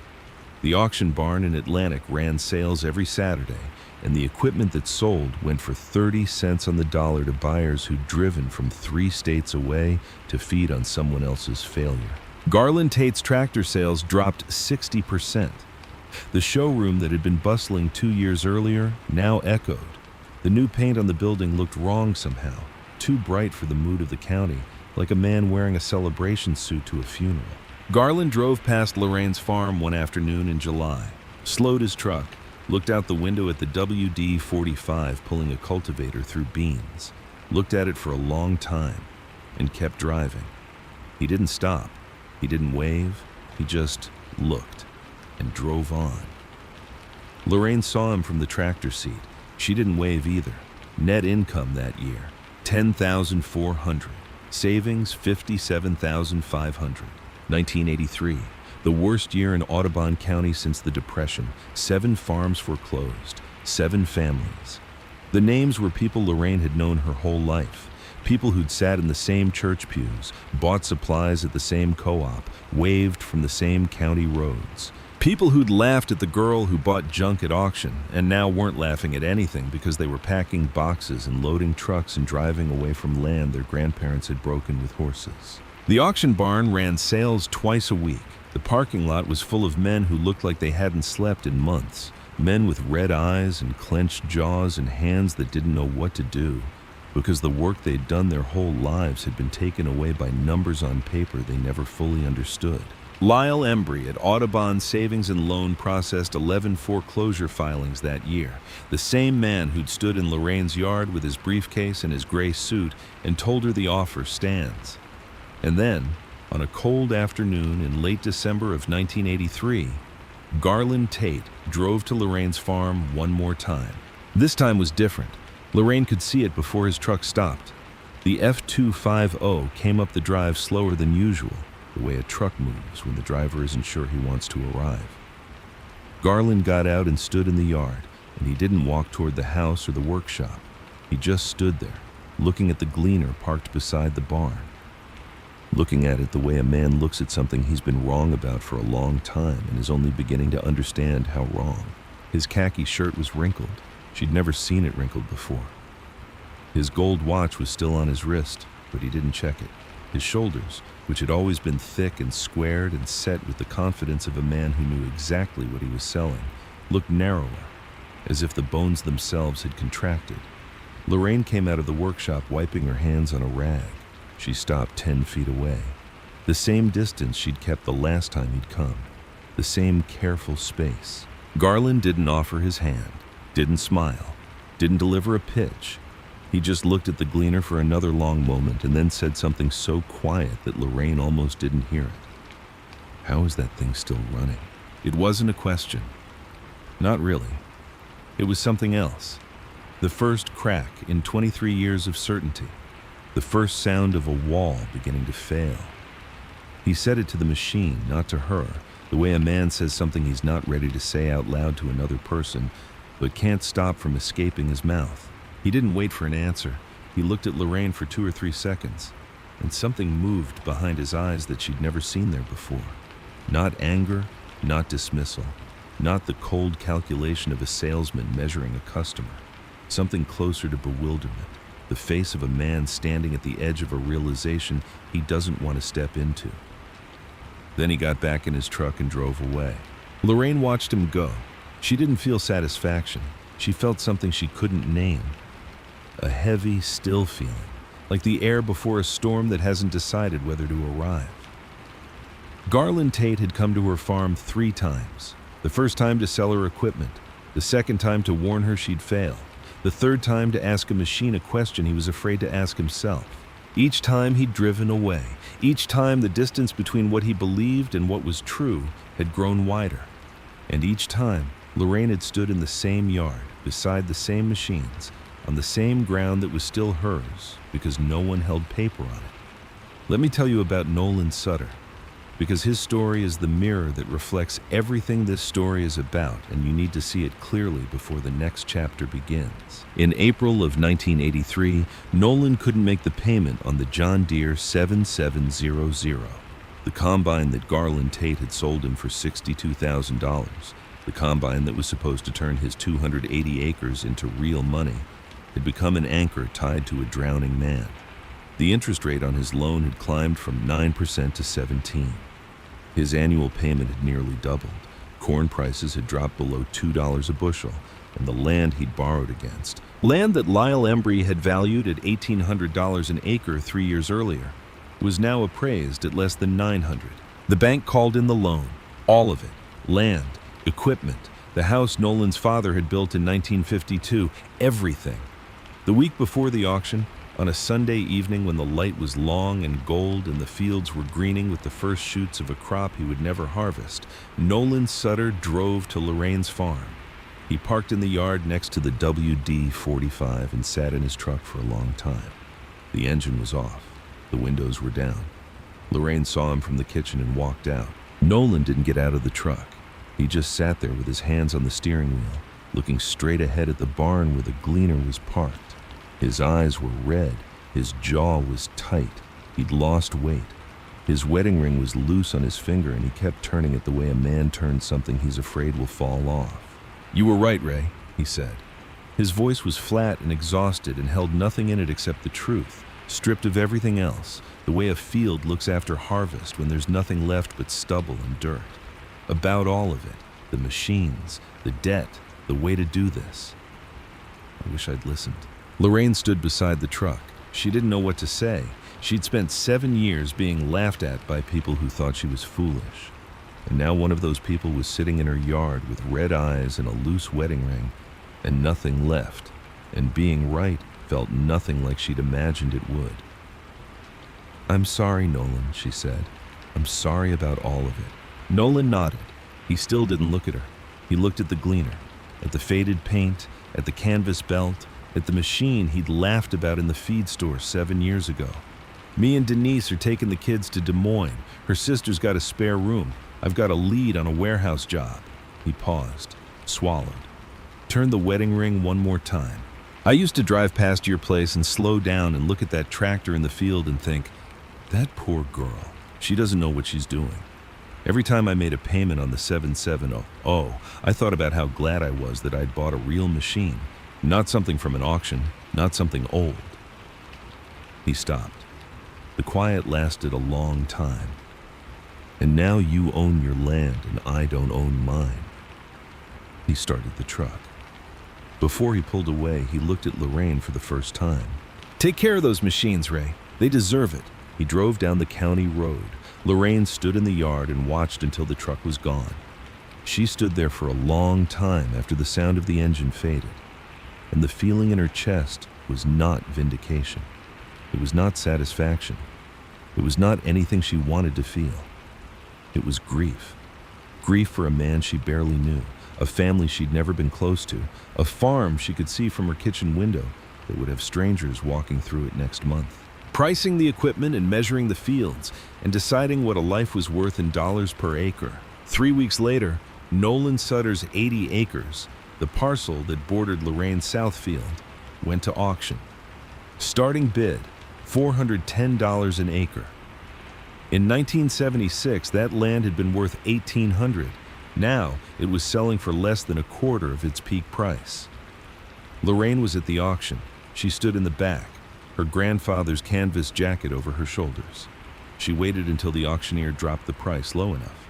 The auction barn in Atlantic ran sales every Saturday, and the equipment that sold went for 30 cents on the dollar to buyers who'd driven from 3 states away to feed on someone else's failure. Garland Tate's tractor sales dropped 60%. The showroom that had been bustling 2 years earlier now echoed. The new paint on the building looked wrong somehow, too bright for the mood of the county, like a man wearing a celebration suit to a funeral. Garland drove past Lorraine's farm one afternoon in July, slowed his truck, looked out the window at the WD-45 pulling a cultivator through beans, looked at it for a long time, and kept driving. He didn't stop. He didn't wave. He just looked and drove on. Lorraine saw him from the tractor seat. She didn't wave either. Net income that year, $10,400. Savings, $57,500. 1983, the worst year in Audubon County since the Depression. 7 farms foreclosed, 7 families. The names were people Lorraine had known her whole life, people who'd sat in the same church pews, bought supplies at the same co-op, waved from the same county roads. People who'd laughed at the girl who bought junk at auction and now weren't laughing at anything because they were packing boxes and loading trucks and driving away from land their grandparents had broken with horses. The auction barn ran sales twice a week. The parking lot was full of men who looked like they hadn't slept in months. Men with red eyes and clenched jaws and hands that didn't know what to do, because the work they'd done their whole lives had been taken away by numbers on paper they never fully understood. Lyle Embry at Audubon Savings and Loan processed 11 foreclosure filings that year. The same man who'd stood in Lorraine's yard with his briefcase and his gray suit and told her the offer stands. And then, on a cold afternoon in late December of 1983, Garland Tate drove to Lorraine's farm one more time. This time was different. Lorraine could see it before his truck stopped. The F250 came up the drive slower than usual, the way a truck moves when the driver isn't sure he wants to arrive. Garland got out and stood in the yard, and he didn't walk toward the house or the workshop. He just stood there, looking at the gleaner parked beside the barn. Looking at it the way a man looks at something he's been wrong about for a long time and is only beginning to understand how wrong. His khaki shirt was wrinkled. She'd never seen it wrinkled before. His gold watch was still on his wrist, but he didn't check it. His shoulders, which had always been thick and squared and set with the confidence of a man who knew exactly what he was selling, looked narrower, as if the bones themselves had contracted. Lorraine came out of the workshop wiping her hands on a rag. She stopped 10 feet away. The same distance she'd kept the last time he'd come. The same careful space. Garland didn't offer his hand, didn't smile, didn't deliver a pitch. He just looked at the gleaner for another long moment and then said something so quiet that Lorraine almost didn't hear it. How is that thing still running? It wasn't a question. Not really. It was something else. The first crack in 23 years of certainty. The first sound of a wall beginning to fail. He said it to the machine, not to her, The way a man says something he's not ready to say out loud to another person, but can't stop from escaping his mouth. He didn't wait for an answer. He looked at Lorraine for 2 or 3 seconds, and something moved behind his eyes that she'd never seen there before. Not anger, not dismissal, not the cold calculation of a salesman measuring a customer. Something closer to bewilderment, the face of a man standing at the edge of a realization he doesn't want to step into. Then he got back in his truck and drove away. Lorraine watched him go. She didn't feel satisfaction. She felt something she couldn't name. A heavy, still feeling, like the air before a storm that hasn't decided whether to arrive. Garland Tate had come to her farm 3 times. The first time to sell her equipment, the second time to warn her she'd fail, the third time to ask a machine a question he was afraid to ask himself. Each time he'd driven away. Each time the distance between what he believed and what was true had grown wider. And each time, Lorraine had stood in the same yard, beside the same machines, on the same ground that was still hers, because no one held paper on it. Let me tell you about Nolan Sutter, because his story is the mirror that reflects everything this story is about, and you need to see it clearly before the next chapter begins. In April of 1983, Nolan couldn't make the payment on the John Deere 7700, the combine that Garland Tate had sold him for $62,000, the combine that was supposed to turn his 280 acres into real money, had become an anchor tied to a drowning man. The interest rate on his loan had climbed from 9% to 17%. His annual payment had nearly doubled. Corn prices had dropped below $2 a bushel, and the land he'd borrowed against, land that Lyle Embry had valued at $1,800 an acre 3 years earlier, was now appraised at less than $900. The bank called in the loan, all of it, land, equipment, the house Nolan's father had built in 1952, everything. The week before the auction, on a Sunday evening when the light was long and gold and the fields were greening with the first shoots of a crop he would never harvest, Nolan Sutter drove to Lorraine's farm. He parked in the yard next to the WD-45 and sat in his truck for a long time. The engine was off. The windows were down. Lorraine saw him from the kitchen and walked out. Nolan didn't get out of the truck. He just sat there with his hands on the steering wheel, looking straight ahead at the barn where the gleaner was parked. His eyes were red, his jaw was tight, he'd lost weight. His wedding ring was loose on his finger and he kept turning it the way a man turns something he's afraid will fall off. "You were right, Ray," he said. His voice was flat and exhausted and held nothing in it except the truth, stripped of everything else, the way a field looks after harvest when there's nothing left but stubble and dirt. About all of it, the machines, the debt, the way to do this. I wish I'd listened. Lorraine stood beside the truck. She didn't know what to say. She'd spent 7 years being laughed at by people who thought she was foolish. And now one of those people was sitting in her yard with red eyes and a loose wedding ring, and nothing left. And being right felt nothing like she'd imagined it would. "I'm sorry, Nolan," she said. "I'm sorry about all of it." Nolan nodded. He still didn't look at her. He looked at the gleaner, at the faded paint, at the canvas belt, at the machine he'd laughed about in the feed store 7 years ago. "Me and Denise are taking the kids to Des Moines. Her sister's got a spare room. I've got a lead on a warehouse job." He paused, swallowed, turned the wedding ring one more time. "I used to drive past your place and slow down and look at that tractor in the field and think, that poor girl, she doesn't know what she's doing. Every time I made a payment on the 770, I thought about how glad I was that I'd bought a real machine. Not something from an auction, not something old." He stopped. The quiet lasted a long time. "And now you own your land and I don't own mine." He started the truck. Before he pulled away, he looked at Lorraine for the first time. "Take care of those machines, Ray. They deserve it." He drove down the county road. Lorraine stood in the yard and watched until the truck was gone. She stood there for a long time after the sound of the engine faded. And the feeling in her chest was not vindication. It was not satisfaction. It was not anything she wanted to feel. It was grief. Grief for a man she barely knew, a family she'd never been close to, a farm she could see from her kitchen window that would have strangers walking through it next month. Pricing the equipment and measuring the fields and deciding what a life was worth in dollars per acre. 3 weeks later, Nolan Sutter's 80 acres, the parcel that bordered Lorraine's south field, went to auction. Starting bid, $410 an acre. In 1976, that land had been worth $1,800. Now, it was selling for less than a quarter of its peak price. Lorraine was at the auction. She stood in the back, her grandfather's canvas jacket over her shoulders. She waited until the auctioneer dropped the price low enough.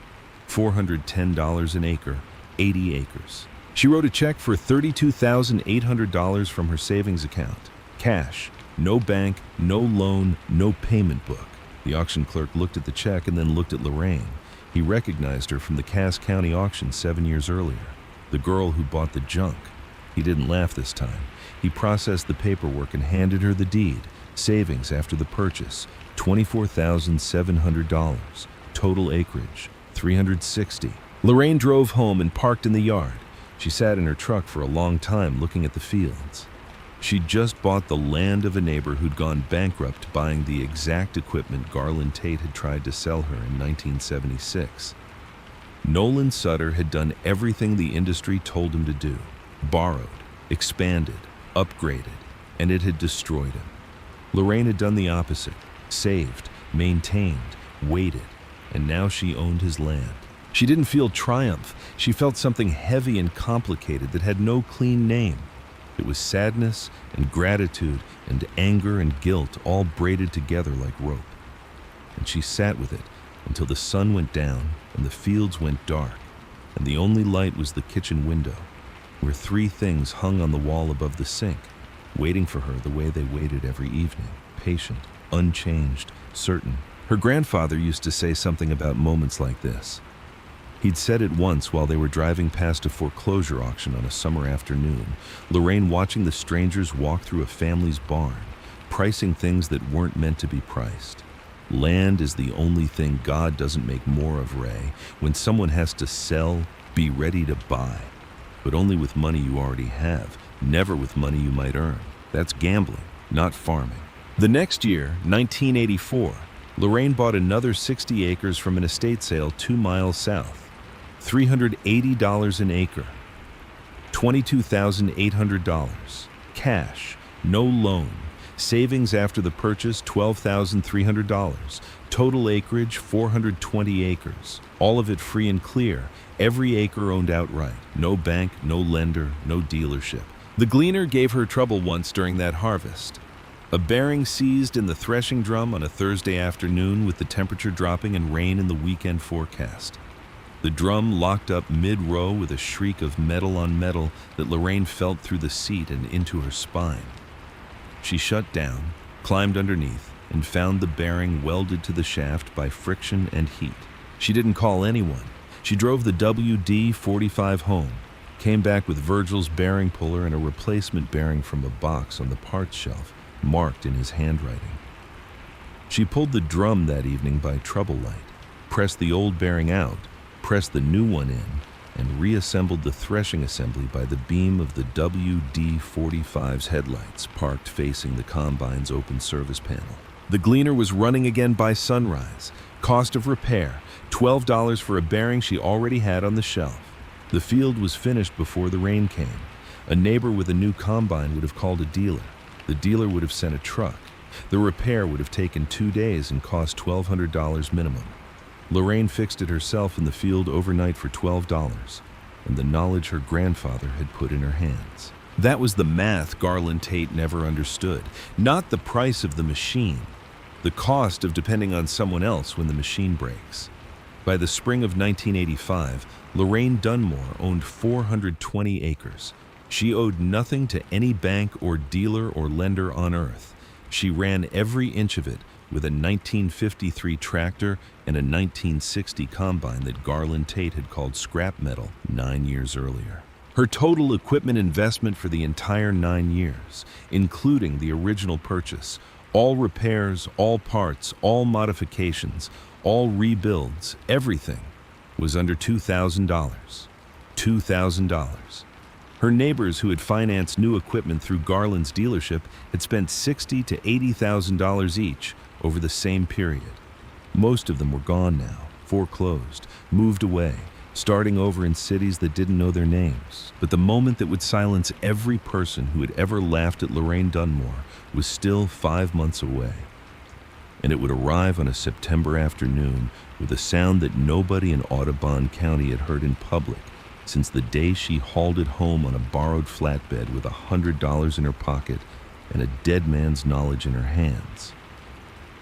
$410 an acre, 80 acres. She wrote a check for $32,800 from her savings account. Cash, no bank, no loan, no payment book. The auction clerk looked at the check and then looked at Lorraine. He recognized her from the Cass County auction 7 years earlier. The girl who bought the junk. He didn't laugh this time. He processed the paperwork and handed her the deed. Savings after the purchase, $24,700. Total acreage, 360. Lorraine drove home and parked in the yard. She sat in her truck for a long time looking at the fields. She'd just bought the land of a neighbor who'd gone bankrupt buying the exact equipment Garland Tate had tried to sell her in 1976. Nolan Sutter had done everything the industry told him to do. Borrowed, expanded, upgraded, and it had destroyed him. Lorraine had done the opposite. Saved, maintained, waited, and now she owned his land. She didn't feel triumph. She felt something heavy and complicated that had no clean name. It was sadness and gratitude and anger and guilt all braided together like rope. And she sat with it until the sun went down and the fields went dark, and the only light was the kitchen window, where 3 things hung on the wall above the sink, waiting for her the way they waited every evening, patient, unchanged, certain. Her grandfather used to say something about moments like this. He'd said it once while they were driving past a foreclosure auction on a summer afternoon, Lorraine watching the strangers walk through a family's barn, pricing things that weren't meant to be priced. Land is the only thing God doesn't make more of, Ray. When someone has to sell, be ready to buy. But only with money you already have, never with money you might earn. That's gambling, not farming. The next year, 1984, Lorraine bought another 60 acres from an estate sale 2 miles south. $380 an acre, $22,800, cash, no loan, savings after the purchase $12,300, total acreage 420 acres, all of it free and clear, every acre owned outright, no bank, no lender, no dealership. The gleaner gave her trouble once during that harvest. A bearing seized in the threshing drum on a Thursday afternoon with the temperature dropping and rain in the weekend forecast. The drum locked up mid-row with a shriek of metal on metal that Lorraine felt through the seat and into her spine. She shut down, climbed underneath, and found the bearing welded to the shaft by friction and heat. She didn't call anyone. She drove the WD-45 home, came back with Virgil's bearing puller and a replacement bearing from a box on the parts shelf, marked in his handwriting. She pulled the drum that evening by trouble light, pressed the old bearing out, pressed the new one in, and reassembled the threshing assembly by the beam of the WD-45's headlights parked facing the combine's open service panel. The gleaner was running again by sunrise. Cost of repair, $12 for a bearing she already had on the shelf. The field was finished before the rain came. A neighbor with a new combine would have called a dealer. The dealer would have sent a truck. The repair would have taken 2 days and cost $1,200 minimum. Lorraine fixed it herself in the field overnight for $12, and the knowledge her grandfather had put in her hands. That was the math Garland Tate never understood, not the price of the machine, the cost of depending on someone else when the machine breaks. By the spring of 1985, Lorraine Dunmore owned 420 acres. She owed nothing to any bank or dealer or lender on earth. She ran every inch of it with a 1953 tractor and a 1960 combine that Garland Tate had called scrap metal 9 years earlier. Her total equipment investment for the entire 9 years, including the original purchase, all repairs, all parts, all modifications, all rebuilds, everything, was under $2,000. $2,000. Her neighbors who had financed new equipment through Garland's dealership had spent $60,000 to $80,000 each over the same period. Most of them were gone now, foreclosed, moved away, starting over in cities that didn't know their names. But the moment that would silence every person who had ever laughed at Lorraine Dunmore was still 5 months away. And it would arrive on a September afternoon with a sound that nobody in Audubon County had heard in public since the day she hauled it home on a borrowed flatbed with $100 in her pocket and a dead man's knowledge in her hands.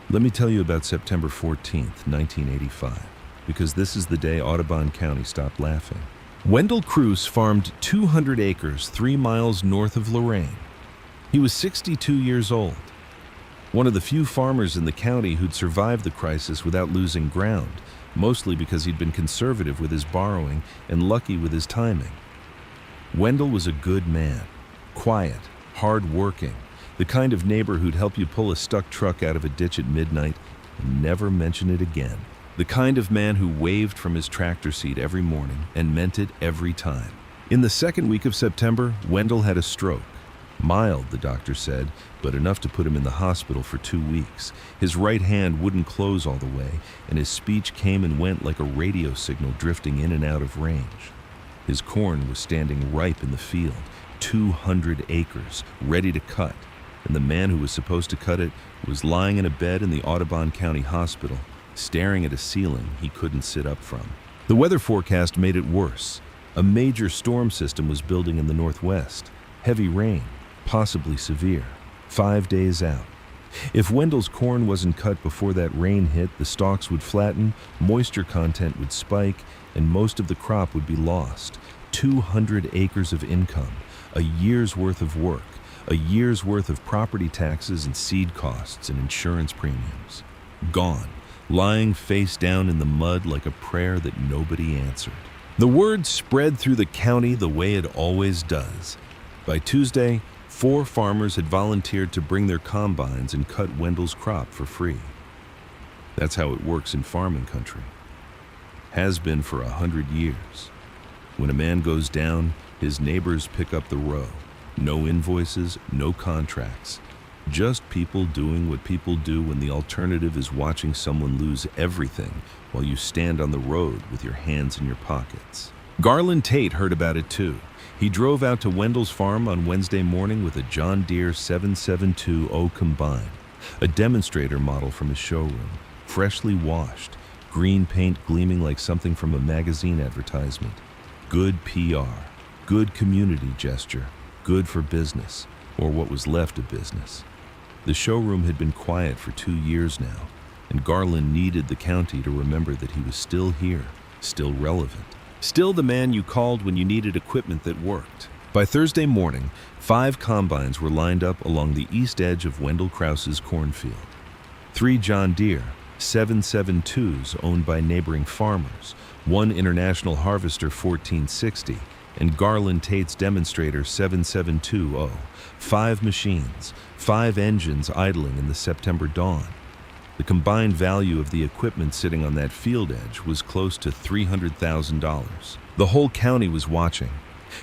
Let me tell you about September 14th, 1985, because this is the day Audubon County stopped laughing. Wendell Cruz farmed 200 acres 3 miles north of Lorraine. He was 62 years old, one of the few farmers in the county who'd survived the crisis without losing ground, mostly because he'd been conservative with his borrowing and lucky with his timing. Wendell was a good man, quiet, hard-working, the kind of neighbor who'd help you pull a stuck truck out of a ditch at midnight and never mention it again. The kind of man who waved from his tractor seat every morning and meant it every time. In the second week of September, Wendell had a stroke. Mild, the doctor said, but enough to put him in the hospital for 2 weeks. His right hand wouldn't close all the way, and his speech came and went like a radio signal drifting in and out of range. His corn was standing ripe in the field, 200 acres, ready to cut, and the man who was supposed to cut it was lying in a bed in the Audubon County Hospital, staring at a ceiling he couldn't sit up from. The weather forecast made it worse. A major storm system was building in the northwest. Heavy rain, possibly severe, 5 days out. If Wendell's corn wasn't cut before that rain hit, the stalks would flatten, moisture content would spike, and most of the crop would be lost. 200 acres of income, a year's worth of work, a year's worth of property taxes and seed costs and insurance premiums. Gone, lying face down in the mud like a prayer that nobody answered. The word spread through the county the way it always does. By Tuesday, 4 farmers had volunteered to bring their combines and cut Wendell's crop for free. That's how it works in farming country. Has been for 100 years. When a man goes down, his neighbors pick up the row. No invoices, no contracts. Just people doing what people do when the alternative is watching someone lose everything while you stand on the road with your hands in your pockets. Garland Tate heard about it too. He drove out to Wendell's farm on Wednesday morning with a John Deere 7720 combine, a demonstrator model from his showroom, freshly washed, green paint gleaming like something from a magazine advertisement. Good PR, good community gesture, good for business, or what was left of business. The showroom had been quiet for 2 years now, and Garland needed the county to remember that he was still here, still relevant. Still the man you called when you needed equipment that worked. By Thursday morning, 5 combines were lined up along the east edge of Wendell Krause's cornfield. 3 John Deere 772s owned by neighboring farmers, 1 International Harvester 1460, and Garland Tate's demonstrator 7720, 5 machines, 5 engines idling in the September dawn. The combined value of the equipment sitting on that field edge was close to $300,000. The whole county was watching.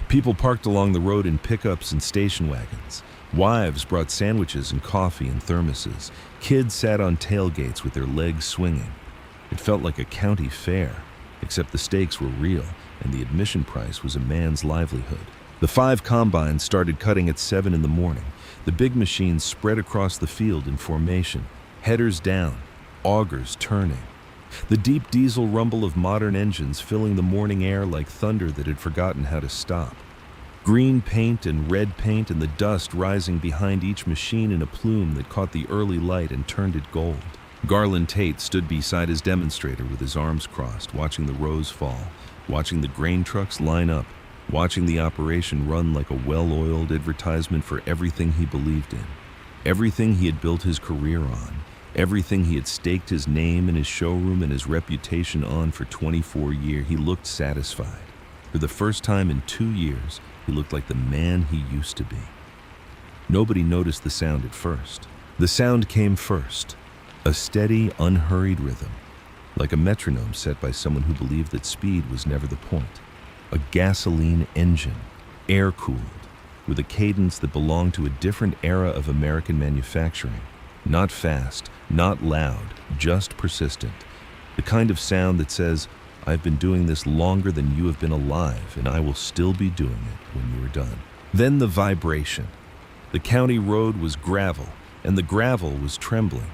People parked along the road in pickups and station wagons. Wives brought sandwiches and coffee in thermoses. Kids sat on tailgates with their legs swinging. It felt like a county fair, except the stakes were real and the admission price was a man's livelihood. The 5 combines started cutting at 7 in the morning. The big machines spread across the field in formation, headers down, augers turning. The deep diesel rumble of modern engines filling the morning air like thunder that had forgotten how to stop. Green paint and red paint and the dust rising behind each machine in a plume that caught the early light and turned it gold. Garland Tate stood beside his demonstrator with his arms crossed, watching the rows fall, watching the grain trucks line up, watching the operation run like a well-oiled advertisement for everything he believed in, everything he had built his career on, everything he had staked his name and his showroom and his reputation on for 24 years. He looked satisfied. For the first time in 2 years, he looked like the man he used to be. Nobody noticed the sound at first. The sound came first, a steady, unhurried rhythm, like a metronome set by someone who believed that speed was never the point. A gasoline engine, air-cooled, with a cadence that belonged to a different era of American manufacturing. Not fast, not loud, just persistent. The kind of sound that says, "I've been doing this longer than you have been alive, and I will still be doing it when you are done." Then the vibration. The county road was gravel, and the gravel was trembling.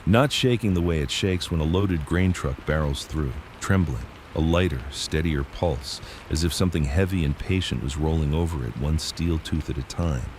Not shaking the way it shakes when a loaded grain truck barrels through, trembling, a lighter, steadier pulse, as if something heavy and patient was rolling over it one steel tooth at a time.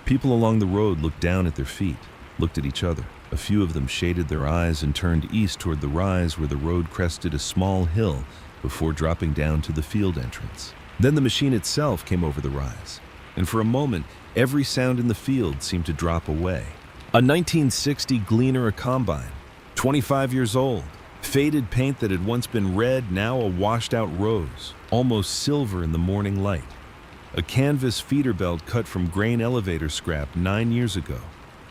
People along the road looked down at their feet, looked at each other. A few of them shaded their eyes and turned east toward the rise where the road crested a small hill before dropping down to the field entrance. Then the machine itself came over the rise, and for a moment, every sound in the field seemed to drop away. A 1960 Gleaner, a combine, 25 years old, faded paint that had once been red, now a washed-out rose, almost silver in the morning light. A canvas feeder belt cut from grain elevator scrap 9 years ago.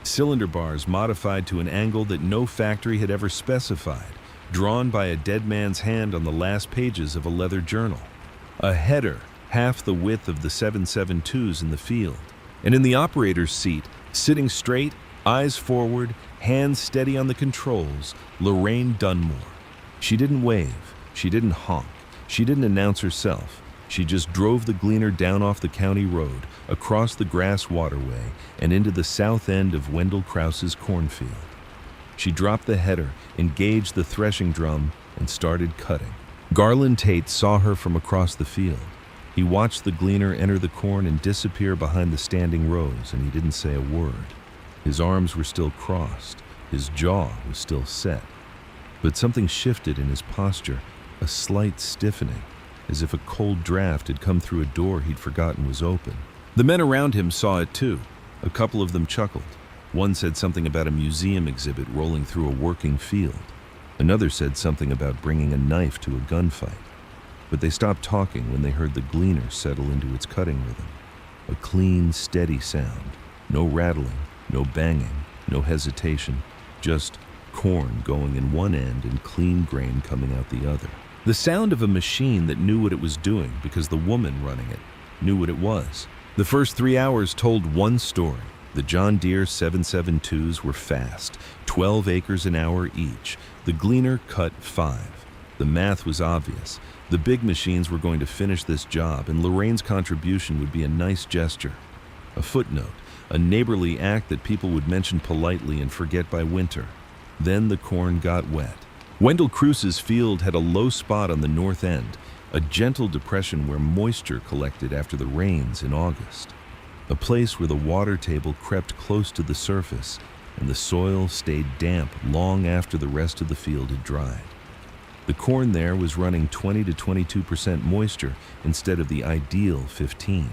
Cylinder bars modified to an angle that no factory had ever specified, drawn by a dead man's hand on the last pages of a leather journal. A header, half the width of the 772s in the field. And in the operator's seat, sitting straight, eyes forward, hands steady on the controls, Lorraine Dunmore. She didn't wave, she didn't honk, she didn't announce herself. She just drove the Gleaner down off the county road, across the grass waterway, and into the south end of Wendell Krause's cornfield. She dropped the header, engaged the threshing drum, and started cutting. Garland Tate saw her from across the field. He watched the Gleaner enter the corn and disappear behind the standing rows, and he didn't say a word. His arms were still crossed, his jaw was still set. But something shifted in his posture, a slight stiffening, as if a cold draft had come through a door he'd forgotten was open. The men around him saw it too. A couple of them chuckled. One said something about a museum exhibit rolling through a working field. Another said something about bringing a knife to a gunfight. But they stopped talking when they heard the Gleaner settle into its cutting rhythm. A clean, steady sound. No rattling, no banging, no hesitation. Just corn going in one end and clean grain coming out the other. The sound of a machine that knew what it was doing because the woman running it knew what it was. The first 3 hours told one story. The John Deere 772s were fast, 12 acres an hour each. The Gleaner cut 5. The math was obvious. The big machines were going to finish this job, and Lorraine's contribution would be a nice gesture. A footnote, a neighborly act that people would mention politely and forget by winter. Then the corn got wet. Wendell Krause's field had a low spot on the north end, a gentle depression where moisture collected after the rains in August. A place where the water table crept close to the surface and the soil stayed damp long after the rest of the field had dried. The corn there was running 20 to 22% moisture instead of the ideal 15.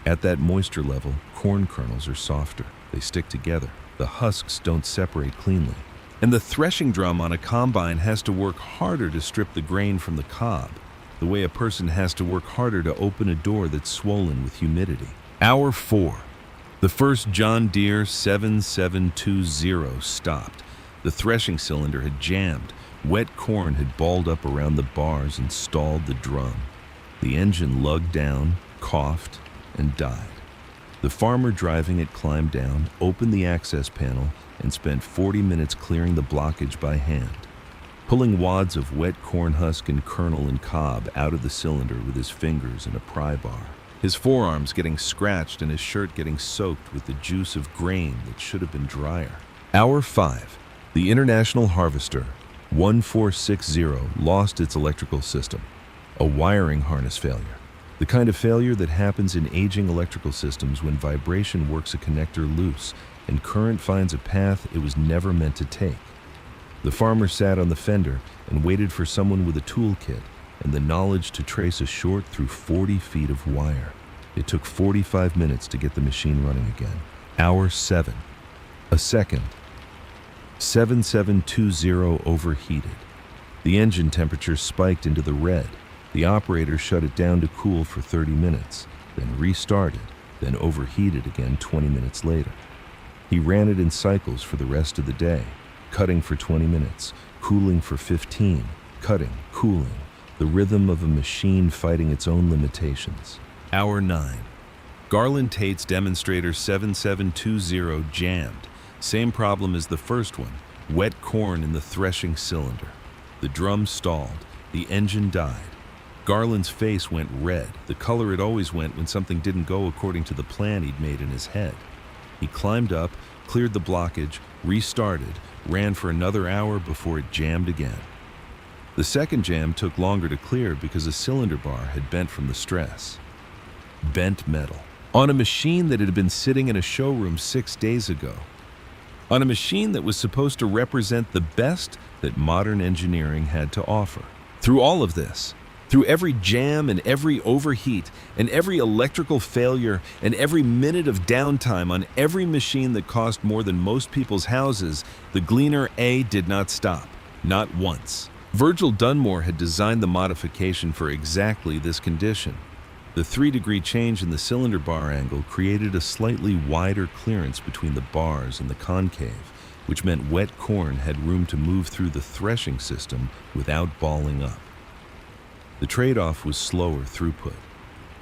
At that moisture level, corn kernels are softer. They stick together. The husks don't separate cleanly. And the threshing drum on a combine has to work harder to strip the grain from the cob, the way a person has to work harder to open a door that's swollen with humidity. Hour 4. The first John Deere 7720 stopped. The threshing cylinder had jammed. Wet corn had balled up around the bars and stalled the drum. The engine lugged down, coughed, and died. The farmer driving it climbed down, opened the access panel, and spent 40 minutes clearing the blockage by hand, pulling wads of wet corn husk and kernel and cob out of the cylinder with his fingers and a pry bar, his forearms getting scratched and his shirt getting soaked with the juice of grain that should have been drier. Hour 5. The International Harvester 1460 lost its electrical system, a wiring harness failure. The kind of failure that happens in aging electrical systems when vibration works a connector loose and current finds a path it was never meant to take. The farmer sat on the fender and waited for someone with a toolkit and the knowledge to trace a short through 40 feet of wire. It took 45 minutes to get the machine running again. Hour 7. A second. 7720 overheated. The engine temperature spiked into the red. The operator shut it down to cool for 30 minutes, then restarted, then overheated again 20 minutes later. He ran it in cycles for the rest of the day, cutting for 20 minutes, cooling for 15, cutting, cooling, the rhythm of a machine fighting its own limitations. Hour 9. Garland Tate's demonstrator 7720 jammed. Same problem as the first one, wet corn in the threshing cylinder. The drum stalled. The engine died. Garland's face went red, the color it always went when something didn't go according to the plan he'd made in his head. He climbed up, cleared the blockage, restarted, ran for another hour before it jammed again. The second jam took longer to clear because a cylinder bar had bent from the stress. Bent metal. On a machine that had been sitting in a showroom 6 days ago. On a machine that was supposed to represent the best that modern engineering had to offer. Through all of this, through every jam and every overheat and every electrical failure and every minute of downtime on every machine that cost more than most people's houses, the Gleaner A did not stop. Not once. Virgil Dunmore had designed the modification for exactly this condition. The 3-degree change in the cylinder bar angle created a slightly wider clearance between the bars and the concave, which meant wet corn had room to move through the threshing system without balling up. The trade-off was slower throughput.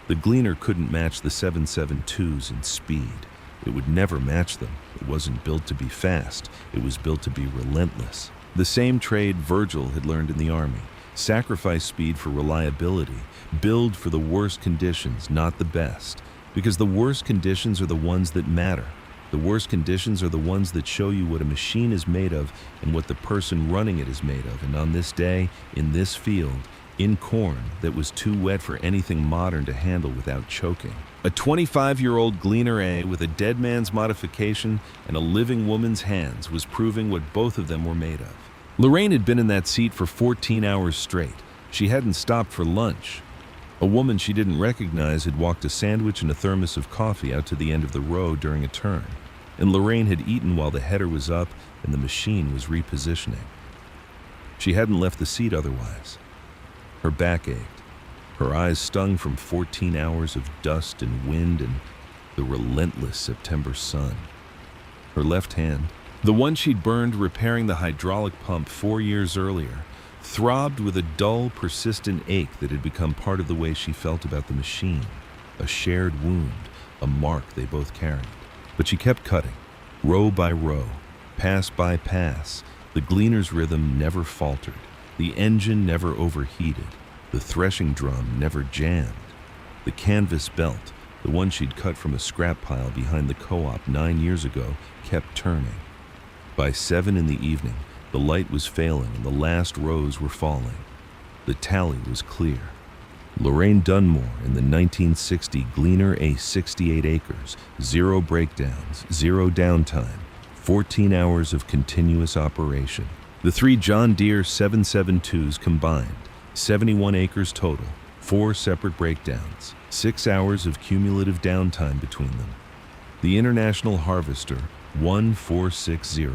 The Gleaner couldn't match the 772s in speed. It would never match them. It wasn't built to be fast. It was built to be relentless. The same trade Virgil had learned in the Army. Sacrifice speed for reliability. Build for the worst conditions, not the best. Because the worst conditions are the ones that matter. The worst conditions are the ones that show you what a machine is made of and what the person running it is made of. And on this day, in this field, in corn that was too wet for anything modern to handle without choking. A 25-year-old Gleaner A with a dead man's modification and a living woman's hands was proving what both of them were made of. Lorraine had been in that seat for 14 hours straight. She hadn't stopped for lunch. A woman she didn't recognize had walked a sandwich and a thermos of coffee out to the end of the row during a turn, and Lorraine had eaten while the header was up and the machine was repositioning. She hadn't left the seat otherwise. Her back ached. Her eyes stung from 14 hours of dust and wind and the relentless September sun. Her left hand, the one she'd burned repairing the hydraulic pump 4 years earlier, throbbed with a dull, persistent ache that had become part of the way she felt about the machine. A shared wound, a mark they both carried. But she kept cutting, row by row, pass by pass. The Gleaner's rhythm never faltered. The engine never overheated. The threshing drum never jammed. The canvas belt, the one she'd cut from a scrap pile behind the co-op 9 years ago, kept turning. By 7 in the evening, the light was failing and the last rows were falling. The tally was clear. Lorraine Dunmore in the 1960 Gleaner A 68 acres, 0 breakdowns, 0 downtime, 14 hours of continuous operation. The 3 John Deere 772s combined, 71 acres total, 4 separate breakdowns, 6 hours of cumulative downtime between them. The International Harvester 1460,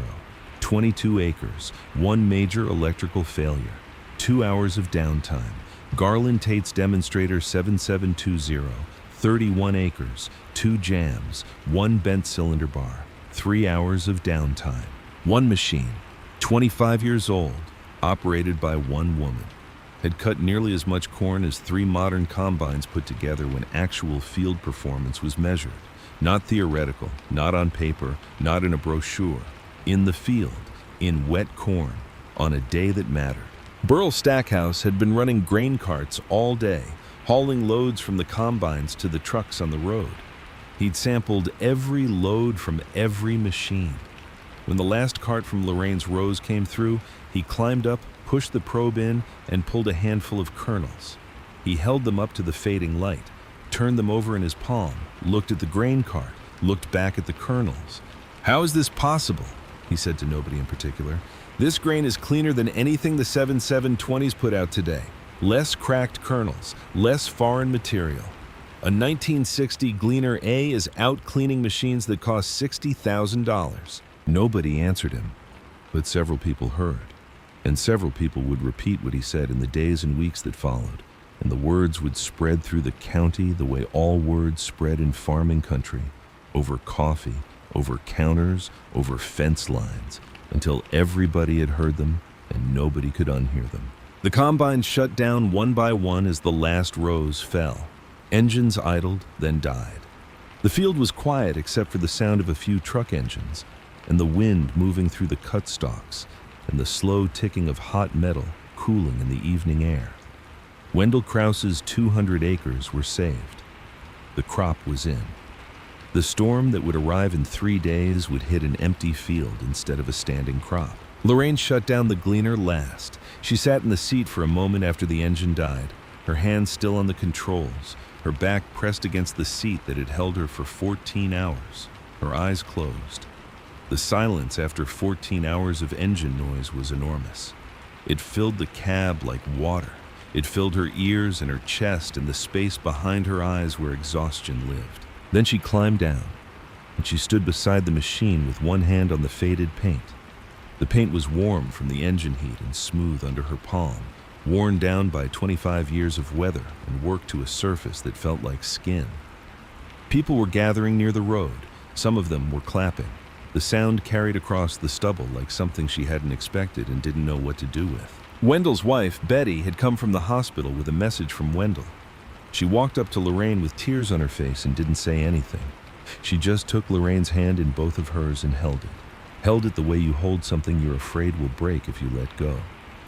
22 acres, 1 major electrical failure, 2 hours of downtime. Garland Tate's Demonstrator 7720, 31 acres, 2 jams, 1 bent cylinder bar, 3 hours of downtime. 1 machine, 25 years old, operated by 1 woman, had cut nearly as much corn as 3 modern combines put together when actual field performance was measured. Not theoretical, not on paper, not in a brochure. In the field, in wet corn, on a day that mattered. Burl Stackhouse had been running grain carts all day, hauling loads from the combines to the trucks on the road. He'd sampled every load from every machine. When the last cart from Lorraine's rows came through, he climbed up, pushed the probe in, and pulled a handful of kernels. He held them up to the fading light, turned them over in his palm, looked at the grain cart, looked back at the kernels. "How is this possible?" he said to nobody in particular. "This grain is cleaner than anything the 7720s put out today. Less cracked kernels, less foreign material. A 1960 Gleaner A is out cleaning machines that cost $60,000. Nobody answered him, but several people heard, and several people would repeat what he said in the days and weeks that followed, and the words would spread through the county the way all words spread in farming country, over coffee, over counters, over fence lines, until everybody had heard them and nobody could unhear them. The combines shut down one by one as the last rows fell. Engines idled, then died. The field was quiet except for the sound of a few truck engines, and the wind moving through the cut stalks, and the slow ticking of hot metal cooling in the evening air. Wendell Krause's 200 acres were saved. The crop was in. The storm that would arrive in 3 days would hit an empty field instead of a standing crop. Lorraine shut down the gleaner last. She sat in the seat for a moment after the engine died, her hands still on the controls, her back pressed against the seat that had held her for 14 hours, her eyes closed. The silence after 14 hours of engine noise was enormous. It filled the cab like water. It filled her ears and her chest and the space behind her eyes where exhaustion lived. Then she climbed down, and she stood beside the machine with one hand on the faded paint. The paint was warm from the engine heat and smooth under her palm, worn down by 25 years of weather and worked to a surface that felt like skin. People were gathering near the road. Some of them were clapping. The sound carried across the stubble like something she hadn't expected and didn't know what to do with. Wendell's wife, Betty, had come from the hospital with a message from Wendell. She walked up to Lorraine with tears on her face and didn't say anything. She just took Lorraine's hand in both of hers and held it. Held it the way you hold something you're afraid will break if you let go.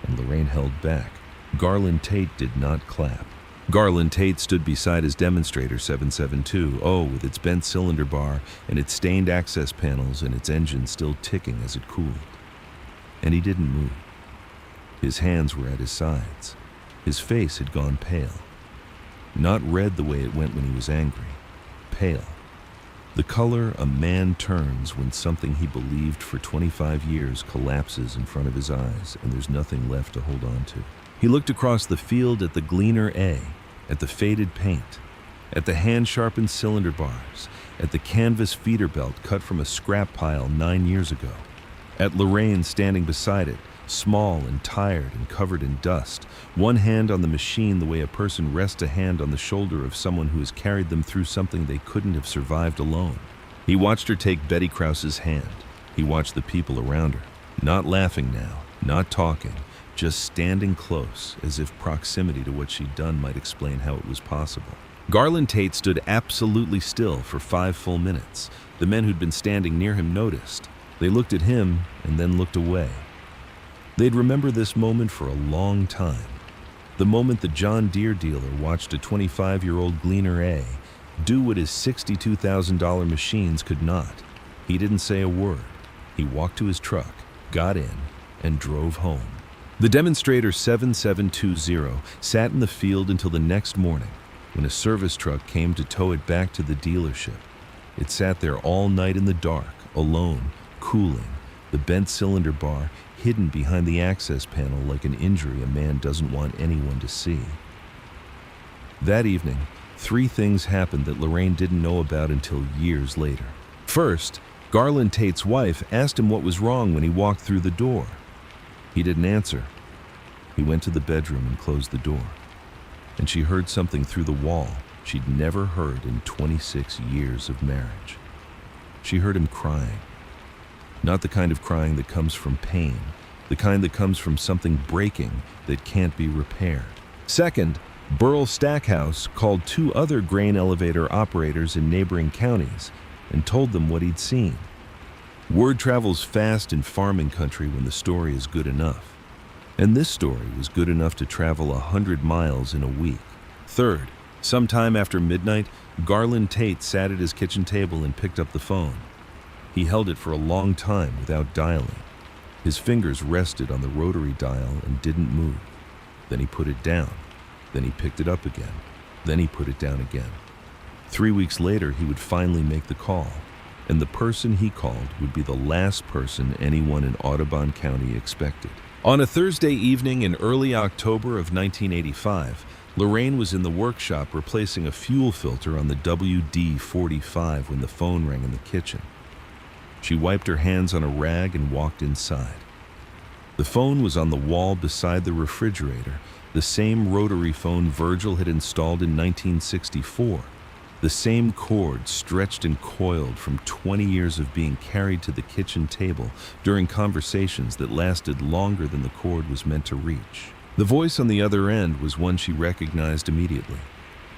And Lorraine held back. Garland Tate did not clap. Garland Tate stood beside his demonstrator 772, with its bent cylinder bar and its stained access panels and its engine still ticking as it cooled. And he didn't move. His hands were at his sides. His face had gone pale. Not red the way it went when he was angry. Pale. The color a man turns when something he believed for 25 years collapses in front of his eyes and there's nothing left to hold on to. He looked across the field at the Gleaner A, at the faded paint, at the hand-sharpened cylinder bars, at the canvas feeder belt cut from a scrap pile 9 years ago, at Lorraine standing beside it, small and tired and covered in dust, one hand on the machine the way a person rests a hand on the shoulder of someone who has carried them through something they couldn't have survived alone. He watched her take Betty Krause's hand. He watched the people around her, not laughing now, not talking, just standing close, as if proximity to what she'd done might explain how it was possible. Garland Tate stood absolutely still for 5 full minutes. The men who'd been standing near him noticed. They looked at him and then looked away. They'd remember this moment for a long time. The moment the John Deere dealer watched a 25-year-old Gleaner A do what his $62,000 machines could not. He didn't say a word. He walked to his truck, got in, and drove home. The demonstrator 7720 sat in the field until the next morning when a service truck came to tow it back to the dealership. It sat there all night in the dark, alone, cooling, the bent cylinder bar hidden behind the access panel like an injury a man doesn't want anyone to see. That evening, 3 things happened that Lorraine didn't know about until years later. First, Garland Tate's wife asked him what was wrong when he walked through the door. He didn't answer. He went to the bedroom and closed the door. And she heard something through the wall she'd never heard in 26 years of marriage. She heard him crying. Not the kind of crying that comes from pain, the kind that comes from something breaking that can't be repaired. Second, Burl Stackhouse called 2 other grain elevator operators in neighboring counties and told them what he'd seen. Word travels fast in farming country when the story is good enough. And this story was good enough to travel 100 miles in a week. Third, sometime after midnight, Garland Tate sat at his kitchen table and picked up the phone. He held it for a long time without dialing. His fingers rested on the rotary dial and didn't move. Then he put it down. Then he picked it up again. Then he put it down again. 3 weeks later, he would finally make the call. And the person he called would be the last person anyone in Audubon County expected. On a Thursday evening in early October of 1985, Lorraine was in the workshop replacing a fuel filter on the WD-45 when the phone rang in the kitchen. She wiped her hands on a rag and walked inside. The phone was on the wall beside the refrigerator, the same rotary phone Virgil had installed in 1964. The same cord stretched and coiled from 20 years of being carried to the kitchen table during conversations that lasted longer than the cord was meant to reach. The voice on the other end was one she recognized immediately,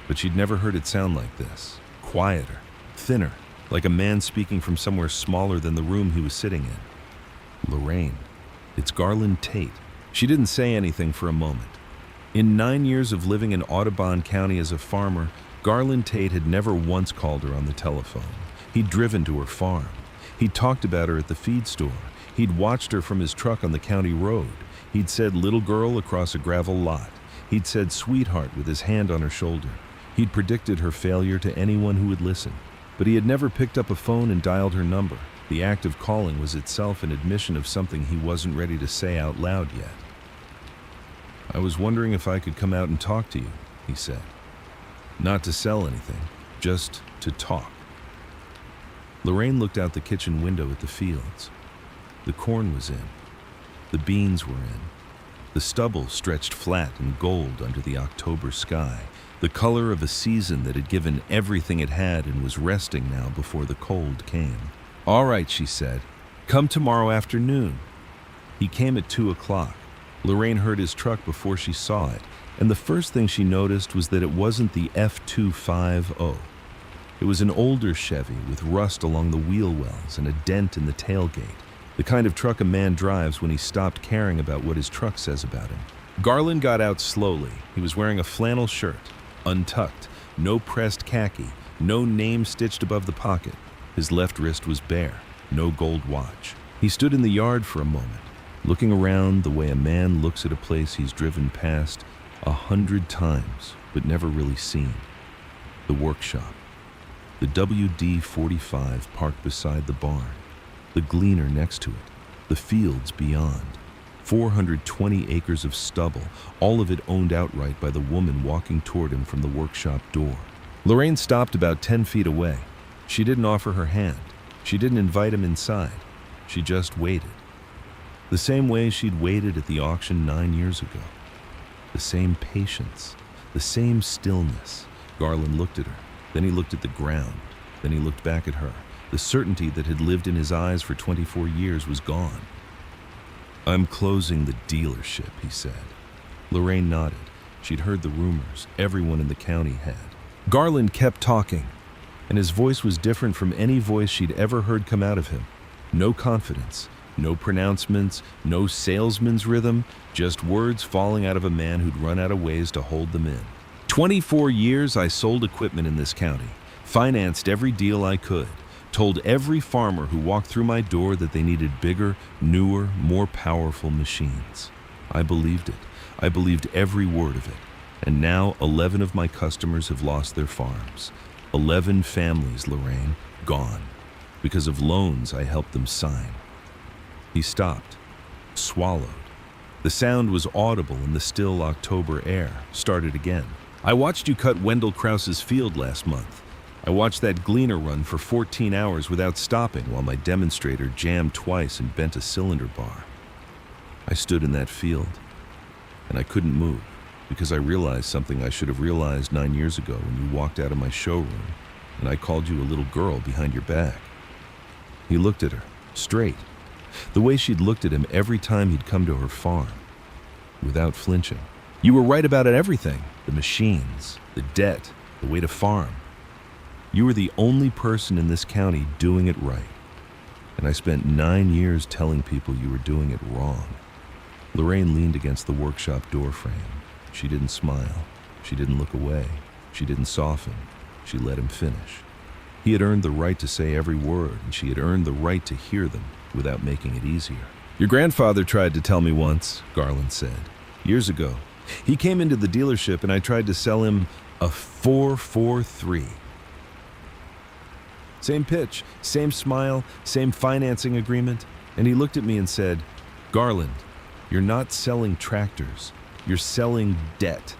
but she'd never heard it sound like this. Quieter, thinner, like a man speaking from somewhere smaller than the room he was sitting in. Lorraine, it's Garland Tate. She didn't say anything for a moment. In 9 years of living in Audubon County as a farmer, Garland Tate had never once called her on the telephone. He'd driven to her farm. He'd talked about her at the feed store. He'd watched her from his truck on the county road. He'd said little girl across a gravel lot. He'd said sweetheart with his hand on her shoulder. He'd predicted her failure to anyone who would listen. But he had never picked up a phone and dialed her number. The act of calling was itself an admission of something he wasn't ready to say out loud yet. "I was wondering if I could come out and talk to you," he said. "Not to sell anything, just to talk." Lorraine looked out the kitchen window at the fields. The corn was in. The beans were in. The stubble stretched flat and gold under the October sky, the color of a season that had given everything it had and was resting now before the cold came. "All right," she said. "Come tomorrow afternoon." He came at 2 o'clock. Lorraine heard his truck before she saw it, and the first thing she noticed was that it wasn't the F250. It was an older Chevy with rust along the wheel wells and a dent in the tailgate, the kind of truck a man drives when he stopped caring about what his truck says about him. Garland got out slowly. He was wearing a flannel shirt, untucked, no pressed khaki, no name stitched above the pocket. His left wrist was bare, no gold watch. He stood in the yard for a moment, looking around the way a man looks at a place he's driven past 100 times but never really seen. The workshop. The WD-45 parked beside the barn. The gleaner next to it. The fields beyond. 420 acres of stubble, all of it owned outright by the woman walking toward him from the workshop door. Lorraine stopped about 10 feet away. She didn't offer her hand. She didn't invite him inside. She just waited. The same way she'd waited at the auction 9 years ago. The same patience, the same stillness. Garland looked at her. Then he looked at the ground. Then he looked back at her. The certainty that had lived in his eyes for 24 years was gone. "I'm closing the dealership," he said. Lorraine nodded. She'd heard the rumors. Everyone in the county had. Garland kept talking, and his voice was different from any voice she'd ever heard come out of him. No confidence, no pronouncements, no salesman's rhythm, just words falling out of a man who'd run out of ways to hold them in. 24 years I sold equipment in this county, financed every deal I could, told every farmer who walked through my door that they needed bigger, newer, more powerful machines. I believed it. I believed every word of it. And now 11 of my customers have lost their farms. 11 families, Lorraine, gone. Because of loans I helped them sign. He stopped, swallowed. The sound was audible in the still October air. Started again. "I watched you cut Wendell Krause's field last month. I watched that gleaner run for 14 hours without stopping while my demonstrator jammed twice and bent a cylinder bar. I stood in that field, and I couldn't move because I realized something I should have realized 9 years ago when you walked out of my showroom and I called you a little girl behind your back." He looked at her, straight, the way she'd looked at him every time he'd come to her farm, without flinching. "You were right about everything. The machines, the debt, the way to farm. You were the only person in this county doing it right. And I spent 9 years telling people you were doing it wrong." Lorraine leaned against the workshop door frame. She didn't smile. She didn't look away. She didn't soften. She let him finish. He had earned the right to say every word, and she had earned the right to hear them without making it easier. "Your grandfather tried to tell me once," Garland said, "years ago. He came into the dealership and I tried to sell him a 443. Same pitch, same smile, same financing agreement. And he looked at me and said, 'Garland, you're not selling tractors. You're selling debt.'"